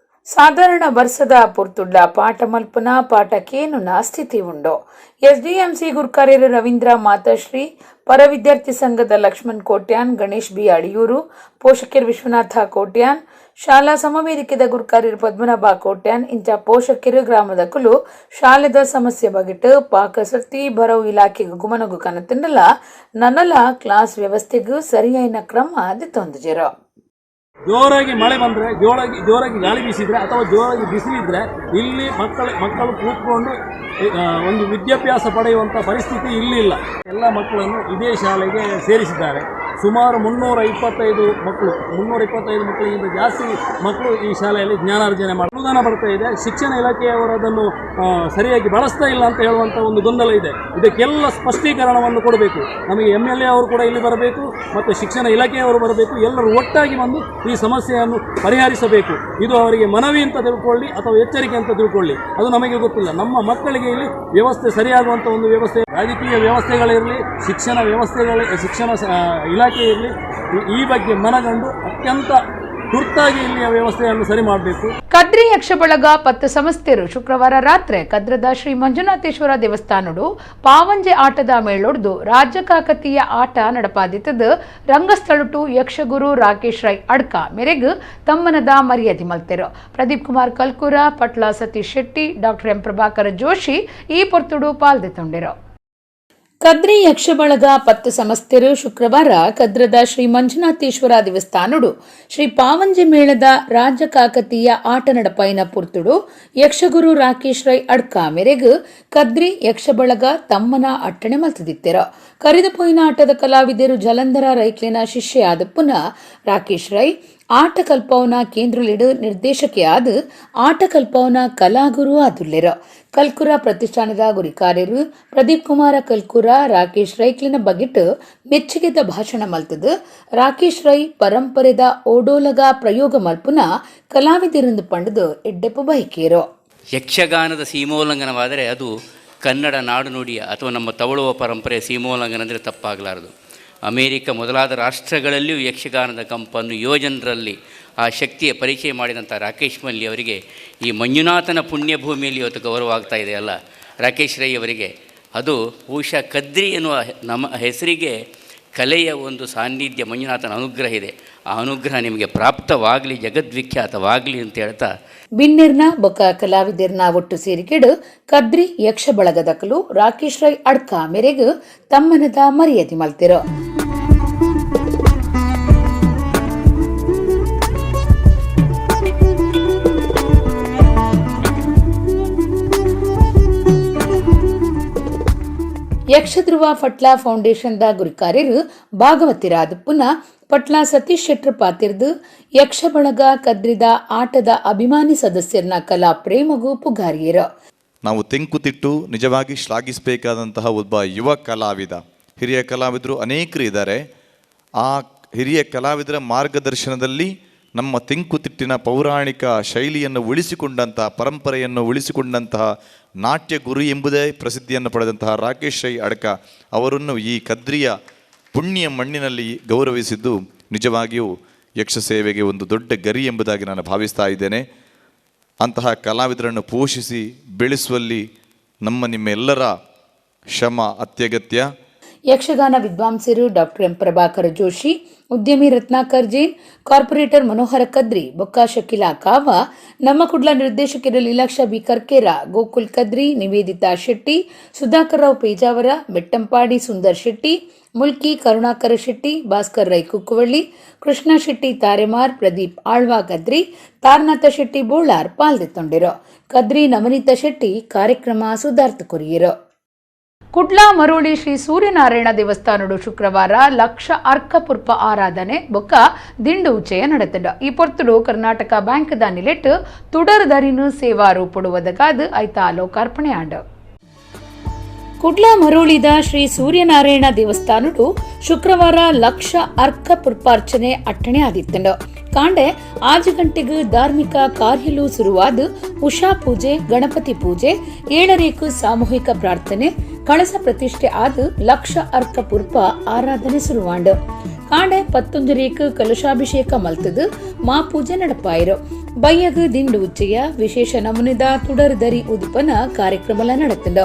ಸಾಧಾರಣ ವರ್ಷದ ಪುರ್ತುಡ್ಲ ಪಾಠ ಮಲ್ಪನ ಪಾಠ ಕೇನುನ ಸ್ಥಿತಿ ಉಂಡು. SDMC ಗುರುಕಾರ್ಯರು ರವೀಂದ್ರ ಮಾತಾಶ್ರೀ, ಪರ ವಿದ್ಯಾರ್ಥಿ ಸಂಘದ ಲಕ್ಷ್ಮಣ್ ಕೋಟ್ಯಾನ್, ಗಣೇಶ್ B ಅಡಿಯೂರು, ಪೋಷಕರು ವಿಶ್ವನಾಥ ಕೋಟ್ಯಾನ್, ಶಾಲಾ ಸಮವೇದಿಕೆದ ಗುರುಕಾರ್ಯರು ಪದ್ಮನಾಭ ಕೋಟ್ಯಾನ್ ಇಂಚ ಪೋಷಕರು ಗ್ರಾಮದ ಕುಲು ಶಾಲೆದ ಸಮಸ್ಯೆ ಬಗೆಟ್ ಪಾಕಸಕ್ತಿ ಬರವು ಇಲಾಖೆಗೆ ಗುಮನಗು ಕನತಿಂಡಲ ನನ್ನಲ ಕ್ಲಾಸ್ ವ್ಯವಸ್ಥೆಗೂ ಸರಿಯಾಯಿನ ಕ್ರಮ ದಿತ್ತೊಂದುಜೆರ. ಜೋರಾಗಿ ಮಳೆ ಬಂದರೆ ಜೋರಾಗಿ ಗಾಳಿ ಬೀಸಿದರೆ ಅಥವಾ ಜೋರಾಗಿ ಬಿಸಿಲಿದ್ರೆ ಇಲ್ಲಿ ಮಕ್ಕಳು ಕೂತ್ಕೊಂಡು ಒಂದು ವಿದ್ಯಾಭ್ಯಾಸ ಪಡೆಯುವಂಥ ಪರಿಸ್ಥಿತಿ ಇಲ್ಲಿಲ್ಲ. ಎಲ್ಲ ಮಕ್ಕಳನ್ನು ಇದೇ ಶಾಲೆಗೆ ಸೇರಿಸಿದ್ದಾರೆ. ಸುಮಾರು 325 ಮಕ್ಕಳಿಗಿಂತ ಜಾಸ್ತಿ ಮಕ್ಕಳು ಈ ಶಾಲೆಯಲ್ಲಿ ಜ್ಞಾನಾರ್ಜನೆ ಮಾಡಿ ಅನುದಾನ ಬರ್ತಾ ಇದೆ. ಶಿಕ್ಷಣ ಇಲಾಖೆಯವರು ಅದನ್ನು ಸರಿಯಾಗಿ ಬಳಸ್ತಾ ಇಲ್ಲ ಅಂತ ಹೇಳುವಂಥ ಒಂದು ಗೊಂದಲ ಇದೆ. ಇದಕ್ಕೆಲ್ಲ ಸ್ಪಷ್ಟೀಕರಣವನ್ನು ಕೊಡಬೇಕು. ನಮಗೆ MLA ಅವರು ಕೂಡ ಇಲ್ಲಿ ಬರಬೇಕು ಮತ್ತು ಶಿಕ್ಷಣ ಇಲಾಖೆಯವರು ಬರಬೇಕು. ಎಲ್ಲರೂ ಒಟ್ಟಾಗಿ ಬಂದು ಈ ಸಮಸ್ಯೆಯನ್ನು ಪರಿಹರಿಸಬೇಕು. ಇದು ಅವರಿಗೆ ಮನವಿ ಅಂತ ತಿಳ್ಕೊಳ್ಳಿ ಅಥವಾ ಎಚ್ಚರಿಕೆ ಅಂತ ತಿಳ್ಕೊಳ್ಳಿ, ಅದು ನಮಗೆ ಗೊತ್ತಿಲ್ಲ. ನಮ್ಮ ಮಕ್ಕಳಿಗೆ ಇಲ್ಲಿ ವ್ಯವಸ್ಥೆ ಸರಿಯಾಗುವಂಥ ಒಂದು ವ್ಯವಸ್ಥೆ, ರಾಜಕೀಯ ವ್ಯವಸ್ಥೆಗಳಿರಲಿ, ಶಿಕ್ಷಣ ಇಲಾಖೆ ಇರಲಿ, ಈ ಬಗ್ಗೆ ಮನಗಂಡು ಅತ್ಯಂತ ತುರ್ತಾಗಿ ಇಲ್ಲಿಯ ವ್ಯವಸ್ಥೆಯನ್ನು ಸರಿ ಮಾಡಬೇಕು. ಕದ್ರಿ ಯಕ್ಷಬಳಗ ಪತ್ತು ಸಂಸ್ಥೆರು ಶುಕ್ರವಾರ ರಾತ್ರಿ ಕದ್ರದ ಶ್ರೀ ಮಂಜುನಾಥೇಶ್ವರ ದೇವಸ್ಥಾನಡು ಪಾವಂಜೆ ಆಟದ ಮೇಳೊಡ್ದು ರಾಜ್ಯ ಕಾಕತೀಯ ಆಟ ನಡಪಾದಿತದ ರಂಗಸ್ಥಳಟು ಯಕ್ಷಗುರು ರಾಕೇಶ್ ರೈ ಅಡ್ಕ ಮೇರೆಗೆ ತಮ್ಮನದ ಮರ್ಯಾದೆ ಮಲ್ತೆರು. ಪ್ರದೀಪ್ ಕುಮಾರ್ ಕಲ್ಕೂರ, ಪಟ್ಲ ಸತೀಶ್ ಶೆಟ್ಟಿ, ಡಾಕ್ಟರ್ ಎಂ ಪ್ರಭಾಕರ ಜೋಶಿ ಈ ಪೊರ್ತುಡು ಪಾಲ್ದೆತೊಂಡಿರು. ಕದ್ರಿ ಯಕ್ಷಬಳಗ ಪತ್ತು ಸಂಸ್ಥೆರು ಶುಕ್ರವಾರ ಕದ್ರದ ಶ್ರೀ ಮಂಜುನಾಥೇಶ್ವರ ದೇವಸ್ಥಾನಡು ಶ್ರೀ ಪಾವಂಜೆ ಮೇಳದ ರಾಜ್ಯ ಕಾಕತೀಯ ಆಟ ನಡಪಾಯಿನ ಪುರ್ತುಡು ಯಕ್ಷಗುರು ರಾಕೇಶ್ ರೈ ಅಡ್ಕ ಮೇರೆಗೆ ಕದ್ರಿ ಯಕ್ಷಬಳಗ ತಮ್ಮನ ಅಟ್ಟಣೆ ಮಲ್ತದಿತ್ತೆರ. ಕರೆದು ಪೋಯಿನ ಆಟದ ಕಲಾವಿದರು ಜಲಂಧರ ರೈಕ್ಲಿನ ಶಿಷ್ಯ ಆದ ಪುನಃ ರಾಕೇಶ್ ರೈ ಆಟ ಕಲ್ಪವನ ಕೇಂದ್ರಲಿಡು ನಿರ್ದೇಶಕಿಯಾದ ಆಟ ಕಲ್ಪವನ ಕಲಾಗುರು ಆದುಲ್ಲೆರ. ಕಲ್ಕುರ ಪ್ರತಿಷ್ಠಾನದ ಗುರಿಕಾರ್ಯರು ಪ್ರದೀಪ್ ಕುಮಾರ ಕಲ್ಕುರ ರಾಕೇಶ್ ರೈಕ್ಲಿನ ಬಗೆಟ್ ಮೆಚ್ಚುಗೆದ ಭಾಷಣ ಮಲ್ತದ. ರಾಕೇಶ್ ರೈ ಪರಂಪರೆದ ಓಡೋಲಗ ಪ್ರಯೋಗ ಮಲ್ಪುನ ಕಲಾವಿದರಿಂದ ಪಂಡದು ಎಡ್ಡೆಪ್ಪು ಬೈಕೇರು. ಯಕ್ಷಗಾನದ ಸೀಮೋಲ್ಲಂಘನವಾದರೆ ಅದು ಕನ್ನಡ ನಾಡು ನುಡಿಯ ಅಥವಾ ನಮ್ಮ ತವಳುವ ಪರಂಪರೆ ಸೀಮೋಲ್ಲಂಘನ ಅಂದರೆ ತಪ್ಪಾಗಲಾರದು. ಅಮೇರಿಕ ಮೊದಲಾದ ರಾಷ್ಟ್ರಗಳಲ್ಲಿಯೂ ಯಕ್ಷಗಾನದ ಕಂಪನ್ನು ಯೋಜನರಲ್ಲಿ ಆ ಶಕ್ತಿಯ ಪರಿಚಯ ಮಾಡಿದಂಥ ರಾಕೇಶ್ ಮಲ್ಲಿ ಅವರಿಗೆ ಈ ಮಂಜುನಾಥನ ಪುಣ್ಯಭೂಮಿಯಲ್ಲಿ ಇವತ್ತು ಗೌರವ ಆಗ್ತಾ ಇದೆಯಲ್ಲ, ರಾಕೇಶ್ ರೈ ಅವರಿಗೆ ಅದು ಬಹುಶಃ ಕದ್ರಿ ಎನ್ನುವ ನಮ್ಮ ಹೆಸರಿಗೆ ಕಲೆಯ ಒಂದು ಸಾನ್ನಿಧ್ಯ, ಮಂಜುನಾಥನ ಅನುಗ್ರಹ ಇದೆ. ಆ ಅನುಗ್ರಹ ನಿಮಗೆ ಪ್ರಾಪ್ತವಾಗಲಿ, ಜಗದ್ವಿಖ್ಯಾತವಾಗಲಿ ಅಂತ ಹೇಳ್ತಾ ಬಿನ್ನಿರ್ನ ಬೊಕ್ಕ ಕಲಾವಿದರ್ನ ಒಟ್ಟು ಸೇರಿಕೆಡು ಕದ್ರಿ ಯಕ್ಷ ಬಳಗದಕಲು ರಾಕೇಶ್ ರೈ ಅಡ್ಕ ಮೇರೆಗೆ ತಮ್ಮನದ ಮರ್ಯಾದೆ ಮಲ್ತಿರು. ಯಕ್ಷಧ್ರುವ ಫಟ್ಲ ಫೌಂಡೇಶನ್ದ ಗುರಿಕಾರ್ಯರು ಭಾಗವತಿರಾದ ಪುನಃ ಪಟ್ಲ ಸತೀಶ್ ಶೆಟ್ರ್ ಪಾತಿರ್ದು ಯಕ್ಷ ಬಳಗ ಕದ್ರಿದ ಆಟದ ಅಭಿಮಾನಿ ಸದಸ್ಯರನ್ನ ಕಲಾ ಪ್ರೇಮಗೂ ಪುಗಾರಿಯರ. ನಾವು ತೆಂಕುತಿಟ್ಟು ನಿಜವಾಗಿ ಶ್ಲಾಘಿಸಬೇಕಾದಂತಹ ಒಬ್ಬ ಯುವ ಕಲಾವಿದ. ಹಿರಿಯ ಕಲಾವಿದರು ಅನೇಕರು ಇದ್ದಾರೆ. ಆ ಹಿರಿಯ ಕಲಾವಿದರ ಮಾರ್ಗದರ್ಶನದಲ್ಲಿ ನಮ್ಮ ತೆಂಕುತಿಟ್ಟಿನ ಪೌರಾಣಿಕ ಶೈಲಿಯನ್ನು ಉಳಿಸಿಕೊಂಡಂತಹ, ಪರಂಪರೆಯನ್ನು ಉಳಿಸಿಕೊಂಡಂತಹ ನಾಟ್ಯ ಗುರು ಎಂಬುದೇ ಪ್ರಸಿದ್ಧಿಯನ್ನು ಪಡೆದಂತಹ ರಾಕೇಶ್ ರೈ ಅಡ್ಕ ಅವರನ್ನು ಈ ಕದ್ರಿಯ ಪುಣ್ಯ ಮಣ್ಣಿನಲ್ಲಿ ಗೌರವಿಸಿದ್ದು ನಿಜವಾಗಿಯೂ ಯಕ್ಷ ಸೇವೆಗೆ ಒಂದು ದೊಡ್ಡ ಗರಿ ಎಂಬುದಾಗಿ ನಾನು ಭಾವಿಸ್ತಾ ಇದ್ದೇನೆ. ಅಂತಹ ಕಲಾವಿದರನ್ನು ಪೋಷಿಸಿ ಬೆಳೆಸುವಲ್ಲಿ ನಿಮ್ಮೆಲ್ಲರ ಶ್ರಮ ಅತ್ಯಗತ್ಯ. ಯಕ್ಷಗಾನ ವಿದ್ವಾಂಸರು ಡಾಕ್ಟರ್ ಎಂ ಪ್ರಭಾಕರ ಜೋಶಿ, ಉದ್ಯಮಿ ರತ್ನಾಕರ್ ಜೈನ್, ಕಾರ್ಪೊರೇಟರ್ ಮನೋಹರ ಕದ್ರಿ, ಬೊಕ್ಕ ಶಕಿಲಾ ಕಾವ, ನಮ್ಮ ಕುಡ್ಲ ನಿರ್ದೇಶಕರು ಲೀಲಾಕ್ಷ ಬಿ ಕರ್ಕೇರ, ಗೋಕುಲ್ ಕದ್ರಿ, ನಿವೇದಿತಾ ಶೆಟ್ಟಿ, ಸುಧಾಕರ್ ರಾವ್ ಪೇಜಾವರ, ಬೆಟ್ಟಂಪಾಡಿ ಸುಂದರ್ ಶೆಟ್ಟಿ, ಮುಲ್ಕಿ ಕರುಣಾಕರ ಶೆಟ್ಟಿ, ಭಾಸ್ಕರ್ ರೈ ಕುಕ್ಕುವಳ್ಳಿ, ಕೃಷ್ಣ ಶೆಟ್ಟಿ ತಾರೆಮಾರ್, ಪ್ರದೀಪ್ ಆಳ್ವಾ ಕದ್ರಿ, ತಾರನಾಥ ಶೆಟ್ಟಿ ಬೋಳಾರ್ ಪಾಲ್ದೆತ್ತೊಂಡಿರೋ. ಕದ್ರಿ ನವನೀತ ಶೆಟ್ಟಿ ಕಾರ್ಯಕ್ರಮ ಸುಧಾರ್ಥ ಕೊರಿಯರು. ಕುಡ್ಲ ಮರೋಳಿ ಶ್ರೀ ಸೂರ್ಯನಾರಾಯಣ ದೇವಸ್ಥಾನಡು ಶುಕ್ರವಾರ ಲಕ್ಷ ಅರ್ಕಪುರ್ಪ ಆರಾಧನೆ ಬೊಕ್ಕ ದಿಂಡು ಉಚ್ಚಯ ನಡೆತಡ. ಈ ಪೊರ್ತುಡು ಕರ್ನಾಟಕ ಬ್ಯಾಂಕ್ ದ ನಿಲೆಟ್ ತುಡರ್ದರಿನು ಸೇವಾ ರೂಪುಡುವುದಕ್ಕಾದ ಐತ ಲೋಕಾರ್ಪಣೆ ಆಂಡ. ಕುಡ್ಲ ಮರೋಳಿದ ಶ್ರೀ ಸೂರ್ಯನಾರಾಯಣ ದೇವಸ್ಥಾನಡು ಶುಕ್ರವಾರ ಲಕ್ಷ ಅರ್ಕ ಪುರ್ಪಾರ್ಚನೆ ಅಟ್ಟಣೆ ಆದಿತ್ತಂಡ. ಕಾಂಡೆ 6 ಗಂಟೆಗೆ ಧಾರ್ಮಿಕ ಕಾರ್ಯಲು ಶುರುವಾದ ಉಷಾ ಪೂಜೆ, ಗಣಪತಿ ಪೂಜೆ, 7 ಸಾಮೂಹಿಕ ಪ್ರಾರ್ಥನೆ, ಕಳಸ ಪ್ರತಿಷ್ಠೆ ಆದ ಲಕ್ಷ ಅರ್ಕ ಪುರ್ಪ ಆರಾಧನೆ ಶುರುವಾಂಡ. ಕಾಂಡೆ 11 ಕಲಶಾಭಿಷೇಕ ಮಲ್ತದು ಮಾ ಪೂಜೆ ನಡಪಾಯಿರು. ಬಯ್ಯಗ ದಿಂಡು ಉಚ್ಚಯ ವಿಶೇಷ ನಮೂನೆದ ತುಡರ್ದರಿ ಉದುಪನ ಕಾರ್ಯಕ್ರಮ ನಡೆತಂಡ.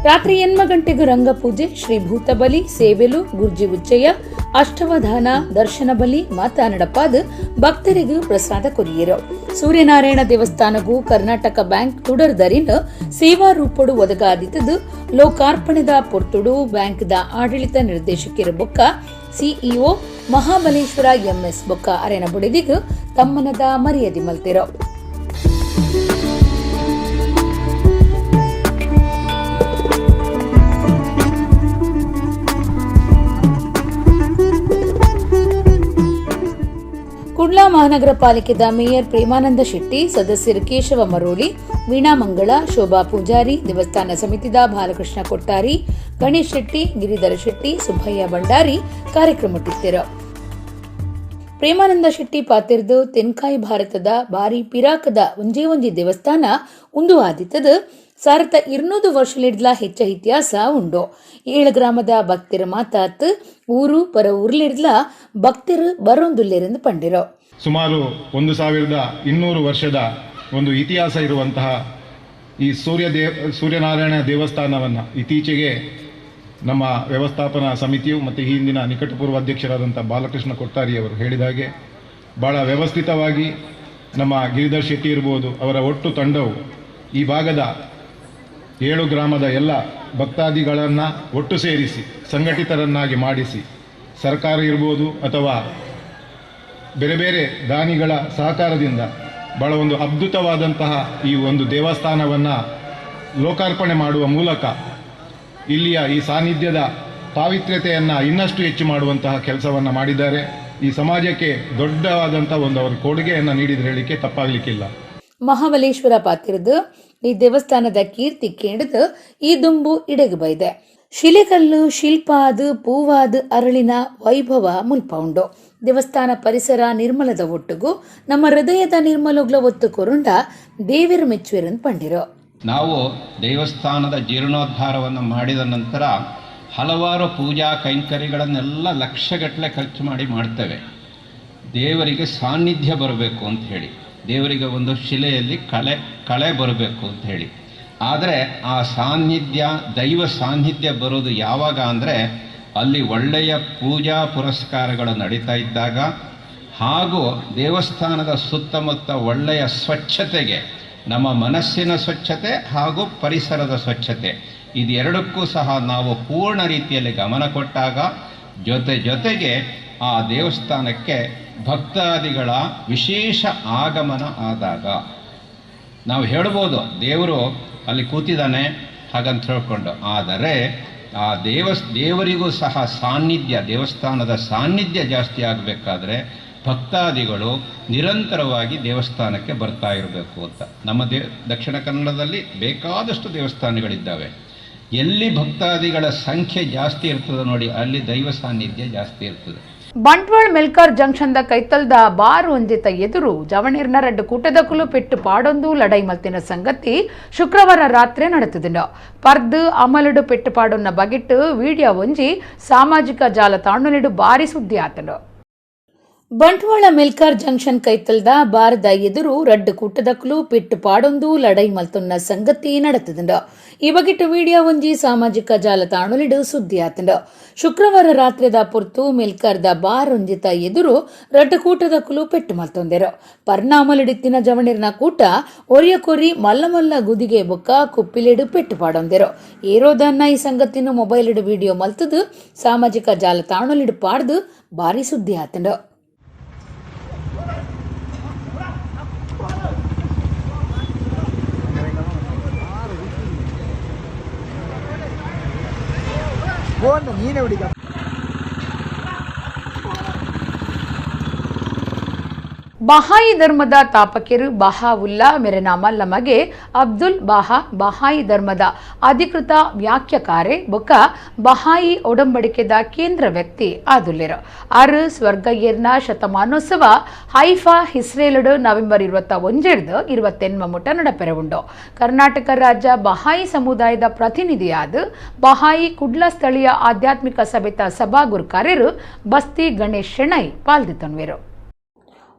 ರಾತ್ರಿ 8 ಗಂಟೆಗೆ ರಂಗಪೂಜೆ, ಶ್ರೀ ಭೂತಬಲಿ, ಸೇವೆಲು, ಗುರ್ಜಿ ಉಚ್ಚಯ, ಅಷ್ಟವಧಾನ, ದರ್ಶನ ಬಲಿ ಮಾತ ನಡಪಾದ ಭಕ್ತರಿಗೂ ಪ್ರಸಾದ ಕೊರಿಯರು. ಸೂರ್ಯನಾರಾಯಣ ದೇವಸ್ಥಾನಗೂ ಕರ್ನಾಟಕ ಬ್ಯಾಂಕ್ ತುಡರ್ದರಿನ ಸೇವಾ ರೂಪಡು ಒದಗಾದಿತದು ಲೋಕಾರ್ಪಣೆದ ಪೊರ್ತುಡು ಬ್ಯಾಂಕ್ದ ಆಡಳಿತ ನಿರ್ದೇಶಕರ ಬೊಕ್ಕ ಸಿಇಒ ಮಹಾಬಲೇಶ್ವರ ಎಂಎಸ್ ಬೊಕ್ಕ ಅರೆನ ಬುಡಿದಿಗೂ ತಮ್ಮನದ ಮರ್ಯಾದೆ ಮಲ್ತಿರೋ. ಕುಡ್ಲ ಮಹಾನಗರ ಪಾಲಿಕೆದ ಮೇಯರ್ ಪ್ರೇಮಾನಂದ ಶೆಟ್ಟಿ, ಸದಸ್ಯರು ಕೇಶವ ಮರೋಳಿ, ವೀಣಾ ಮಂಗಳ, ಶೋಭಾ ಪೂಜಾರಿ, ದೇವಸ್ಥಾನ ಸಮಿತಿದ ಬಾಲಕೃಷ್ಣ ಕೊಟ್ಟಾರಿ, ಗಣೇಶ್ ಶೆಟ್ಟಿ, ಗಿರಿಧರ ಶೆಟ್ಟಿ, ಸುಬ್ಬಯ್ಯ ಭಂಡಾರಿ ಕಾರ್ಯಕ್ರಮಟ್ಟಿದ್ದರು. ಪ್ರೇಮಾನಂದ ಶೆಟ್ಟಿ ಪಾತಿರ್ದು ತೆನ್ಕಾಯಿ ಭಾರತದ ಬಾರಿ ಪಿರಾಕದ ಒಂಜಿ ದೇವಸ್ಥಾನ ಉಂದು ಆದಿತ್ತದು 1200 ವರ್ಷಲಿಡ್ಲ ಹೆಚ್ಚ ಇತಿಹಾಸ ಉಂಡು. 7 ಗ್ರಾಮದ ಭಕ್ತರ ಮಾತಾತ್ ಊರು ಪರ ಊರ್ಲಿಡ್ಲ ಭಕ್ತರು ಬರೊಂದುಲ್ಲೆರೆಂದು ಪಂಡಿರೋ. ಸುಮಾರು 1200 ವರ್ಷದ ಒಂದು ಇತಿಹಾಸ ಇರುವಂತಹ ಈ ಸೂರ್ಯನಾರಾಯಣ ದೇವಸ್ಥಾನವನ್ನು ಇತ್ತೀಚೆಗೆ ನಮ್ಮ ವ್ಯವಸ್ಥಾಪನಾ ಸಮಿತಿಯು ಮತ್ತು ಈ ಹಿಂದಿನ ನಿಕಟಪೂರ್ವ ಅಧ್ಯಕ್ಷರಾದಂಥ ಬಾಲಕೃಷ್ಣ ಕೊಟ್ಟಾರಿಯವರು ಹೇಳಿದ ಹಾಗೆ ಭಾಳ ವ್ಯವಸ್ಥಿತವಾಗಿ ನಮ್ಮ ಗಿರಿಧರ್ ಶೆಟ್ಟಿ ಇರ್ಬೋದು ಅವರ ಒಟ್ಟು ತಂಡವು ಈ ಭಾಗದ 7 ಗ್ರಾಮದ ಎಲ್ಲ ಭಕ್ತಾದಿಗಳನ್ನು ಒಟ್ಟು ಸೇರಿಸಿ ಸಂಘಟಿತರನ್ನಾಗಿ ಮಾಡಿಸಿ ಸರ್ಕಾರ ಇರ್ಬೋದು ಅಥವಾ ಬೇರೆ ಬೇರೆ ದಾನಿಗಳ ಸಹಕಾರದಿಂದ ಭಾಳ ಒಂದು ಅದ್ಭುತವಾದಂತಹ ಈ ಒಂದು ದೇವಸ್ಥಾನವನ್ನು ಲೋಕಾರ್ಪಣೆ ಮಾಡುವ ಮೂಲಕ ಇಲ್ಲಿಯ ಈ ಸಾನ್ನಿಧ್ಯದ ಪಾವಿತ್ರ್ಯತೆಯನ್ನು ಇನ್ನಷ್ಟು ಹೆಚ್ಚು ಮಾಡುವಂತಹ ಕೆಲಸವನ್ನು ಮಾಡಿದ್ದಾರೆ. ಈ ಸಮಾಜಕ್ಕೆ ದೊಡ್ಡವಾದಂಥ ಒಂದು ಅವರ ಕೊಡುಗೆಯನ್ನು ನೀಡಿದರೆ ಹೇಳಿಕೆ ತಪ್ಪಾಗಲಿಕ್ಕಿಲ್ಲ. ಮಹಾಬಲೇಶ್ವರ ಪಾತಿರದು ಈ ದೇವಸ್ಥಾನದ ಕೀರ್ತಿ ಕೇಳಿದು ಈ ದುಂಬು ಇಡೆಗೆ ಬೈದೆ. ಶಿಲೆಕಲ್ಲು ಶಿಲ್ಪಾದು ಪೂವಾದು ಅರಳಿನ ವೈಭವ ಮುಲ್ಪೌಂಡು. ದೇವಸ್ಥಾನ ಪರಿಸರ ನಿರ್ಮಲದ ಒಟ್ಟಿಗೂ ನಮ್ಮ ಹೃದಯದ ನಿರ್ಮಲಗ್ಲ ಒತ್ತು ಕೊರುಂಡ ದೇವಿರು ಮೆಚ್ಚುವಿರನ್ ಪಂಡಿರು. ನಾವು ದೇವಸ್ಥಾನದ ಜೀರ್ಣೋದ್ಧಾರವನ್ನು ಮಾಡಿದ ನಂತರ ಹಲವಾರು ಪೂಜಾ ಕೈಂಕರ್ಯಗಳನ್ನೆಲ್ಲ ಲಕ್ಷಗಟ್ಟಲೆ ಖರ್ಚು ಮಾಡ್ತೇವೆ. ದೇವರಿಗೆ ಸಾನ್ನಿಧ್ಯ ಬರಬೇಕು ಅಂತ ಹೇಳಿ, ದೇವರಿಗೆ ಒಂದು ಶಿಲೆಯಲ್ಲಿ ಕಳೆ ಬರಬೇಕು ಅಂತ ಹೇಳಿ. ಆದರೆ ಆ ಸಾನ್ನಿಧ್ಯ, ದೈವ ಸಾನ್ನಿಧ್ಯ ಬರೋದು ಯಾವಾಗ ಅಂದರೆ ಅಲ್ಲಿ ಒಳ್ಳೆಯ ಪೂಜಾ ಪುರಸ್ಕಾರಗಳು ನಡೀತಾ ಇದ್ದಾಗ, ಹಾಗೂ ದೇವಸ್ಥಾನದ ಸುತ್ತಮುತ್ತ ಒಳ್ಳೆಯ ಸ್ವಚ್ಛತೆಗೆ, ನಮ್ಮ ಮನಸ್ಸಿನ ಸ್ವಚ್ಛತೆ ಹಾಗೂ ಪರಿಸರದ ಸ್ವಚ್ಛತೆ, ಇದೆರಡಕ್ಕೂ ಸಹ ನಾವು ಪೂರ್ಣ ರೀತಿಯಲ್ಲಿ ಗಮನ ಕೊಟ್ಟಾಗ, ಜೊತೆಗೆ ಆ ದೇವಸ್ಥಾನಕ್ಕೆ ಭಕ್ತಾದಿಗಳ ವಿಶೇಷ ಆಗಮನ ಆದಾಗ ನಾವು ಹೇಳ್ಬೋದು ದೇವರು ಅಲ್ಲಿ ಕೂತಿದ್ದಾನೆ ಹಾಗಂತ ಹೇಳ್ಕೊಂಡು. ಆದರೆ ಆ ದೇವರಿಗೂ ಸಹ ಸಾನ್ನಿಧ್ಯ, ದೇವಸ್ಥಾನದ ಸಾನ್ನಿಧ್ಯ ಜಾಸ್ತಿ ಆಗಬೇಕಾದ್ರೆ ಭಕ್ತಾದಿಗಳು ನಿರಂತರವಾಗಿ ದೇವಸ್ಥಾನಕ್ಕೆ ಬರ್ತಾ ಇರಬೇಕು ಅಂತ. ನಮ್ಮ ದಕ್ಷಿಣ ಕನ್ನಡದಲ್ಲಿ ಬೇಕಾದಷ್ಟು ದೇವಸ್ಥಾನಗಳಿದ್ದಾವೆ. ಎಲ್ಲಿ ಭಕ್ತಾದಿಗಳ ಸಂಖ್ಯೆ ಜಾಸ್ತಿ ಇರ್ತದೆ ನೋಡಿ, ಅಲ್ಲಿ ದೈವ ಸಾನ್ನಿಧ್ಯ ಜಾಸ್ತಿ ಇರ್ತದೆ. ಬಂಟ್ವಾಳ ಮೆಲ್ಕಾರ್ ಜಂಕ್ಷನ್ದ ಕೈತಲ್ದ ಬಾರ್ ಒಂಜಿತ ಎದುರು ಜವಣೀರ್ನ 2 ಕೂಟದಕ್ಕೂ ಪೆಟ್ಟು ಪಾಡೊಂದು ಲಡೈ ಮಲ್ತಿನ ಸಂಗತಿ ಶುಕ್ರವಾರ ರಾತ್ರಿ ನಡೆತಿದ್ದು. ಪರ್ದು ಅಮಲುಡು ಪೆಟ್ಟು ಪಾಡೊನ್ನ ಬಗೆಟ್ಟು ವಿಡಿಯೋ ಒಂಜಿ ಸಾಮಾಜಿಕ ಜಾಲತಾಣಲಿಡು ಬಾರಿ ಸುದ್ದಿ ಆತನು. ಬಂಟ್ವಾಳ ಮೆಲ್ಕಾರ್ ಜಂಕ್ಷನ್ ಕೈತಲ್ದ ಬಾರದ ಎದುರು 2 ಕೂಟದಕ್ಕೂ ಪೆಟ್ಟು ಪಾಡೊಂದು ಲಡೈ ಮಲ್ತೊನ್ನ ಸಂಗತಿ ನಡೆತಿದ್ದು. ಈ ಬಗೆಟ್ಟು ವಿಡಿಯೋ ಒಂಜಿ ಸಾಮಾಜಿಕ ಜಾಲತಾಣಲಿಡು ಸುದ್ದಿ ಆತಂಡು. ಶುಕ್ರವಾರ ರಾತ್ರಿದ ಪೊರ್ತು ಮೆಲ್ಕಾರ್ದ ಬಾರ್ ಒಂಜಿತ ಎದುರು 2 ಕೂಟದಕ್ಕೂ ಪೆಟ್ಟು ಮಲ್ತೊಂದೆರು. ಪರ್ನಾಮಲಿಡಿತ್ತಿನ ಜವಣಿರ್ನ ಕೂಟ ಒರಿಯಕೊರಿ ಮಲ್ಲ ಗುದಿಗೆ ಬೊಕ್ಕ ಕುಪ್ಪಿಲೆಡು ಪೆಟ್ಟು ಪಾಡೊಂದೆರು. ಏರೋದನ್ನ ಈ ಸಂಗತಿನ ಮೊಬೈಲಿಡು ವಿಡಿಯೋ ಮಲ್ತದು ಸಾಮಾಜಿಕ ಜಾಲತಾಣಲಿಡು ಪಾಡ್ದು ಬಾರಿ ಸುದ್ದಿ ಆತಂಡು. ಬಹಾಯಿ ಧರ್ಮದ ತಾಪಕಿರು ಬಹಾವುಲ್ಲಾ ಮೆರೆನಾ ಮಲ್ಲಮಗೆ ಅಬ್ದುಲ್ ಬಹಾಯಿ ಧರ್ಮದ ಅಧಿಕೃತ ವ್ಯಾಖ್ಯಕಾರೆ ಬೊಕ್ಕ ಬಹಾಯಿ ಒಡಂಬಡಿಕೆದ ಕೇಂದ್ರ ವ್ಯಕ್ತಿ ಆದುಲ್ಲೆರು. 6 ಸ್ವರ್ಗಯ್ಯರ್ನ ಶತಮಾನೋತ್ಸವ ಹೈಫಾ ಇಸ್ರೇಲಡು ನವೆಂಬರ್ 21 28 ಮುಟ ನಡಪೆರವುಂಡು. ಕರ್ನಾಟಕ ರಾಜ್ಯ ಬಹಾಯಿ ಸಮುದಾಯದ ಪ್ರತಿನಿಧಿಯಾದ ಬಹಾಯಿ ಕುಡ್ಲ ಸ್ಥಳೀಯ ಆಧ್ಯಾತ್ಮಿಕ ಸಭೆತ ಸಭಾಗುರುಕಾರ್ಯರು ಬಸ್ತಿ ಗಣೇಶ್ ಶೆಣೈ ಪಾಲ್ದಿತನ್ವೇರು.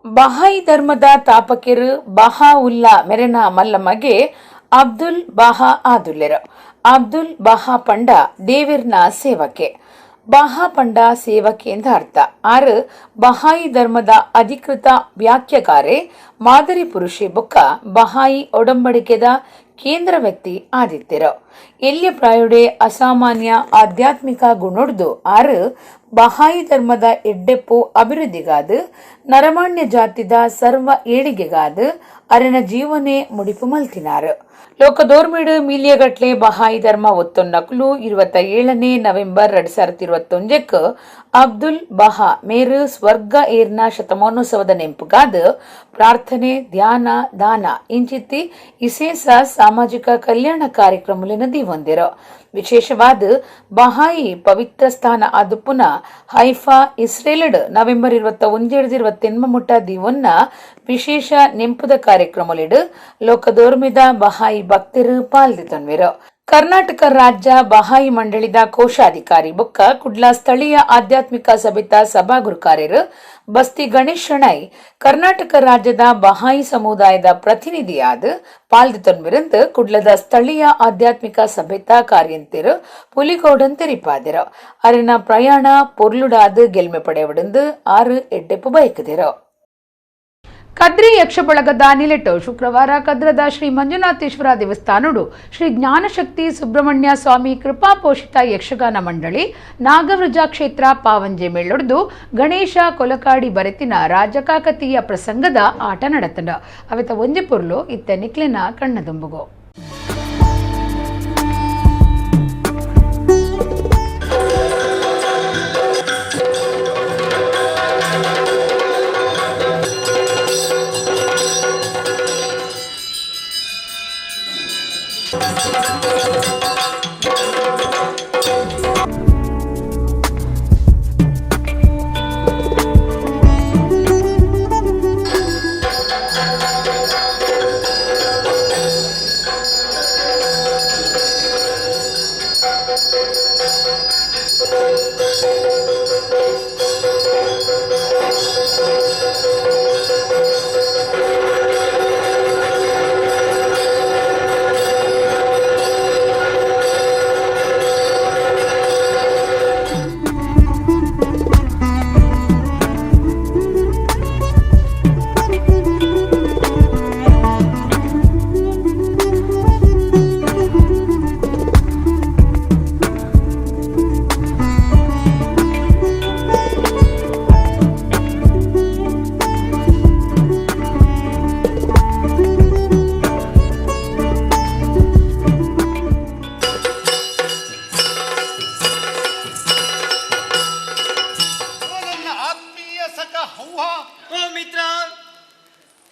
ಬಹಾಯಿ ಧರ್ಮದ ತಾಪಕಿರು ಬಹಾವುಲ್ಲಾ ಮೆರೆನಾ ಮಲ್ಲಮಗೆ ಅಬ್ದುಲ್ ಬಹಾ ಆದುಲ್ಲೆರು. ಅಬ್ದುಲ್ ಬಹಾ ಪಂಡ ದೇವಿರ್ನ ಸೇವಕೆ. ಬಹಾ ಪಂಡ ಸೇವಕೆ ಎಂದ ಅರ್ಥ. 6 ಬಹಾಯಿ ಧರ್ಮದ ಅಧಿಕೃತ ವ್ಯಾಖ್ಯಕಾರೆ ಮಾದರಿ ಪುರುಷೆ ಬೊಕ್ಕ ಬಹಾಯಿ ಒಡಂಬಡಿಕೆದ ಕೇಂದ್ರ ವ್ಯಕ್ತಿ ಆದಿತ್ಯರು. ಎಲ್ಲಿಯ ಪ್ರಾಯುಡೆ ಅಸಾಮಾನ್ಯ ಆಧ್ಯಾತ್ಮಿಕ ಗುಣೊಡ್ದು 6 ಬಹಾಯಿ ಧರ್ಮದ ಎಡ್ಡೆಪ್ಪು ಅಭಿವೃದ್ಧಿಗಾದ ನರಮಾಣ್ಯ ಜಾತಿದ ಸರ್ವ ಏಳಿಗೆಗಾದ ಅರೆನ ಜೀವನೆ ಮುಡಿಪು ಮಲ್ತಿನಾರು. ಲೋಕದೋರ್ಮಿಡು ಮಿಲಿಯಗಟ್ಲೆ ಬಹಾಯಿ ಧರ್ಮ ಒತ್ತೊನ್ನಕ್ಲು 27 ನವೆಂಬರ್ 2021 ಅಬ್ದುಲ್ ಬಹಾ ಮೇರು ಸ್ವರ್ಗ ಏರ್ನ ಶತಮಾನೋತ್ಸವದ ನೆಂಪುಗಾದ ಪ್ರಾರ್ಥನೆ, ಧ್ಯಾನ, ದಾನ ಇಂಚಿತ್ತಿ ವಿಶೇಷ ಸಾಮಾಜಿಕ ಕಲ್ಯಾಣ ಕಾರ್ಯಕ್ರಮಲಿನ ದಿವಂದಿರು. ವಿಶೇಷವಾದ ಬಹಾಯಿ ಪವಿತ್ರ ಸ್ಥಾನ ಅದು ಪುನಃ ಹೈಫಾ ಇಸ್ರೇಲಡ್ ನವೆಂಬರ್ 21 ಮುಟ ದಿವನ್ನ ವಿಶೇಷ ನೆಂಪುದ ಕಾರ್ಯಕ್ರಮಲಿಡು ಲೋಕದೋರ್ಮಿದ ಬಹಾಯಿ ಭಕ್ತರು ಪಾಲ್ದಿತನ್ವಿರು. ಕರ್ನಾಟಕ ರಾಜ್ಯ ಬಹಾಯಿ ಮಂಡಳಿದ ಕೋಶಾಧಿಕಾರಿ ಬೊಕ್ಕ ಕುಡ್ಲ ಸ್ಥಳೀಯ ಆಧ್ಯಾತ್ಮಿಕ ಸಭೆತ ಸಭಾಗುರು ಕಾರ್ಯರು ಬಸ್ತಿ ಗಣೇಶ್ ಶೆಣೈ ಕರ್ನಾಟಕ ರಾಜ್ಯದ ಬಹಾಯಿ ಸಮುದಾಯದ ಪ್ರತಿನಿಧಿಯಾದ ಪಾಲ್ದಿತೊಂದಿರಂದು ಕುಡ್ಲದ ಸ್ಥಳೀಯ ಆಧ್ಯಾತ್ಮಿಕ ಸಭೆತ ಕಾರ್ಯಂತಿರು ಪುಲಿಗೋಡನ್ ತೆರಿಪಾದಿರು ಅರಿನ ಪ್ರಯಾಣ ಪೊರ್ಲುಡಾದ ಗೆಲ್ಮೆ ಪಡೆಯವಿಡಂದು 6-8 ಬಯಕದಿರು. ಕದ್ರಿ ಯಕ್ಷಬಳಗದ ನಿಲೆಟು ಶುಕ್ರವಾರ ಕದ್ರದ ಶ್ರೀ ಮಂಜುನಾಥೇಶ್ವರ ದೇವಸ್ಥಾನಡು ಶ್ರೀ ಜ್ಞಾನಶಕ್ತಿ ಸುಬ್ರಹ್ಮಣ್ಯ ಸ್ವಾಮಿ ಕೃಪಾಪೋಷಿತ ಯಕ್ಷಗಾನ ಮಂಡಳಿ ನಾಗವೃಜ ಕ್ಷೇತ್ರ ಪಾವಂಜೆ ಮೇಳೊಡ್ದು ಗಣೇಶ ಕೊಲಕಾಡಿ ಬರೆತಿನ ರಾಜಕಾಕತೀಯ ಪ್ರಸಂಗದ ಆಟ ನಡೆತಂಡ ಅವೆತ ಒಂಜಿ ಪೊರ್ಲು ಇತ್ತೆ ನಿಕ್ಲೆನ ಕಣ್ಣದುಂಬುಗೋ.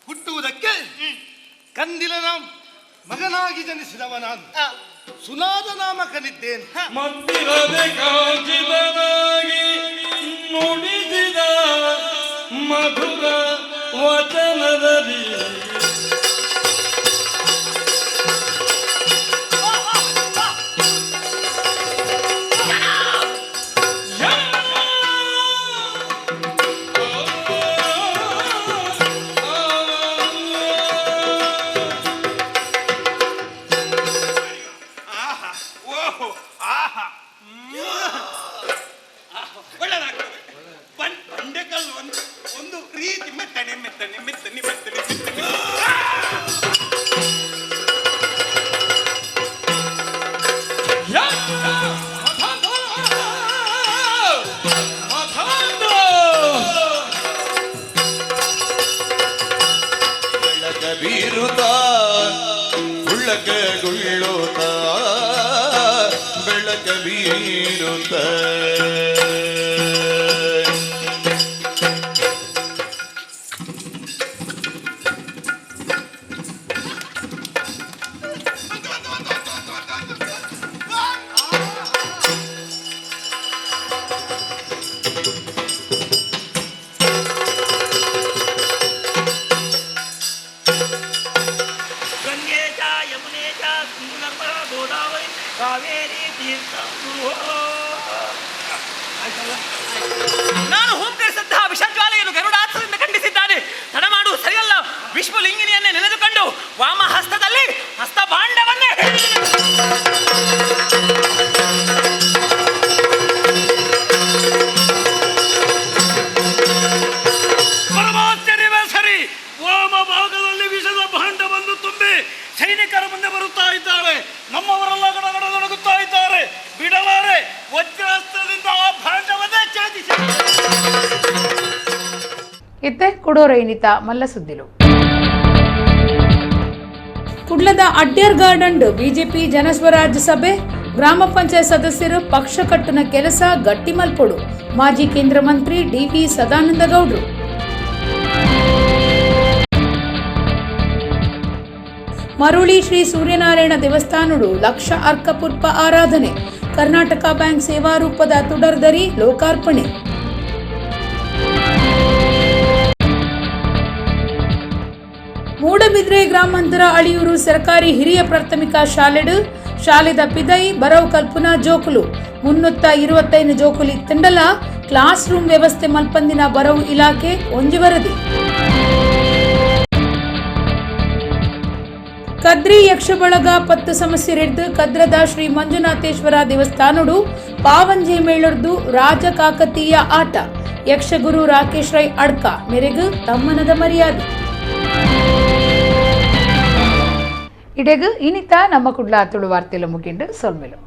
ಹುಟ್ಟುವುದಕ್ಕೆ ಕಂದಿಲನ ಮಗನಾಗಿ ಜನಿಸಿದವ ನಾನು ಸುನಾದ ನಾಮಕನಿದ್ದೇನೆ. ಮತ್ತಿರದೆ ಕಾಂಚಿತನಾಗಿ ನುಡಿಸಿದ ಮಧುರ ವಚನದಲ್ಲಿ ಒಂದು ರೀತಿ ಮೆತ್ತನೆ ಮೆತ್ತನೆ ಮೆತ್ತನೆ ಮೆತ್ತನೆ ಬೆಳಕ ಬೀರುತ್ತ ಉಳ್ಳಕಗುಳ್ಳುತ್ತ ಬೆಳಕ ಬೀರುತ್ತ ನಾನು ಹೋಮಕರಿಸಿದ್ದ ವಿಷಜ್ವಾಲೆಯನ್ನು ಗರುಡಾತ್ರದಿಂದ ಖಂಡಿಸಿದ್ದಾನೆ. ತಡ ಮಾಡುವ ಸರಿಯಲ್ಲ. ವಿಶ್ವಲಿಂಗಿನಿಯನ್ನೇ ನೆನೆದುಕೊಂಡು ವಾಮ ಹಸ್ತದಲ್ಲಿ ಹಸ್ತ ಭಾಂಡವನ್ನೇ ಪರಮಾಶ್ಚರ್ಯವೇ ಸರಿ. ವಾಮ ಭಾಗದಲ್ಲಿ ವಿಷದ ಭಾಂಡವನ್ನು ತುಂಬಿ ಸೈನಿಕರ ಮುಂದೆ ಬರುತ್ತಾ ಇದ್ದಾಳೆ. ನಮ್ಮವರೆಲ್ಲ ಗಡಗಡಗುತ್ತಾ ಇದ್ದಾರೆ. ಬಿಡಲಾರೆ ವಜ್ರಾಸ್ತ್ರದಿಂದ ಆ ಭಾಂಡವನ್ನೇ ಛೇದಿಸಿ. ಇತ್ತೆ ಕೊಡೋರೈನಿತ ಮಲ್ಲ ಸುದ್ದಿಲು ಕುಡ್ಲದ ಅಡ್ಯರ್ ಗಾರ್ಡನ್ ಬಿಜೆಪಿ ಜನಸ್ವರಾಜ್ಯ ಸಭೆ ಗ್ರಾಮ ಪಂಚಾಯತ್ ಸದಸ್ಯರು ಪಕ್ಷ ಕಟ್ಟುನ ಕೆಲಸ ಗಟ್ಟಿ ಮಲ್ಪೊಡು ಮಾಜಿ ಕೇಂದ್ರ ಮಂತ್ರಿ ಡಿ.ವಿ. ಸದಾನಂದ ಗೌಡ್ರು. ಮರುಳಿ ಶ್ರೀ ಸೂರ್ಯನಾರಾಯಣ ದೇವಸ್ಥಾನಡು ಲಕ್ಷ ಅರ್ಕಪುರ್ಪ ಆರಾಧನೆ ಕರ್ನಾಟಕ ಬ್ಯಾಂಕ್ ಸೇವಾ ರೂಪದ ತುಡರ್ದರಿ ಲೋಕಾರ್ಪಣೆ. ಮೂಡಬಿದ್ರೆ ಗ್ರಾಮಾಂತರ ಅಳಿಯೂರು ಸರ್ಕಾರಿ ಹಿರಿಯ ಪ್ರಾಥಮಿಕ ಶಾಲೆಡು ಶಾಲೆದ ಪಿದೈ ಬರವು ಕಲ್ಪುನ ಜೋಕುಲು 325 ಜೋಕುಲಿ ತಿಂಡಲ ಕ್ಲಾಸ್ ರೂಮ್ ವ್ಯವಸ್ಥೆ ಮಲ್ಪಂದಿನ ಬರವು ಇಲಾಖೆ ಒಂಜಿ ವರದಿ. ಕದ್ರಿ ಯಕ್ಷಬಳಗ ಪತ್ತು ಸಮಸ್ಯೆ ಹಿಡಿದು ಕದ್ರದ ಶ್ರೀ ಮಂಜುನಾಥೇಶ್ವರ ದೇವಸ್ಥಾನಡು ಪಾವಂಜೆ ಮೇಳರ್ದು ರಾಜ ಕಾಕತೀಯ ಆಟ. ಯಕ್ಷಗುರು ರಾಕೇಶ್ ರೈ ಅಡ್ಕ ಮೇರೆಗು ತಮ್ಮನದ ಮರ್ಯಾದೆ. ಇಡೆಗು ಇನಿತ ನಮ್ಮ ಕುಡ್ಲ ತುಳು ವಾರ್ತೆಲು ಮುಗಿಂಡು ಸೊಲ್ಮೆಲು.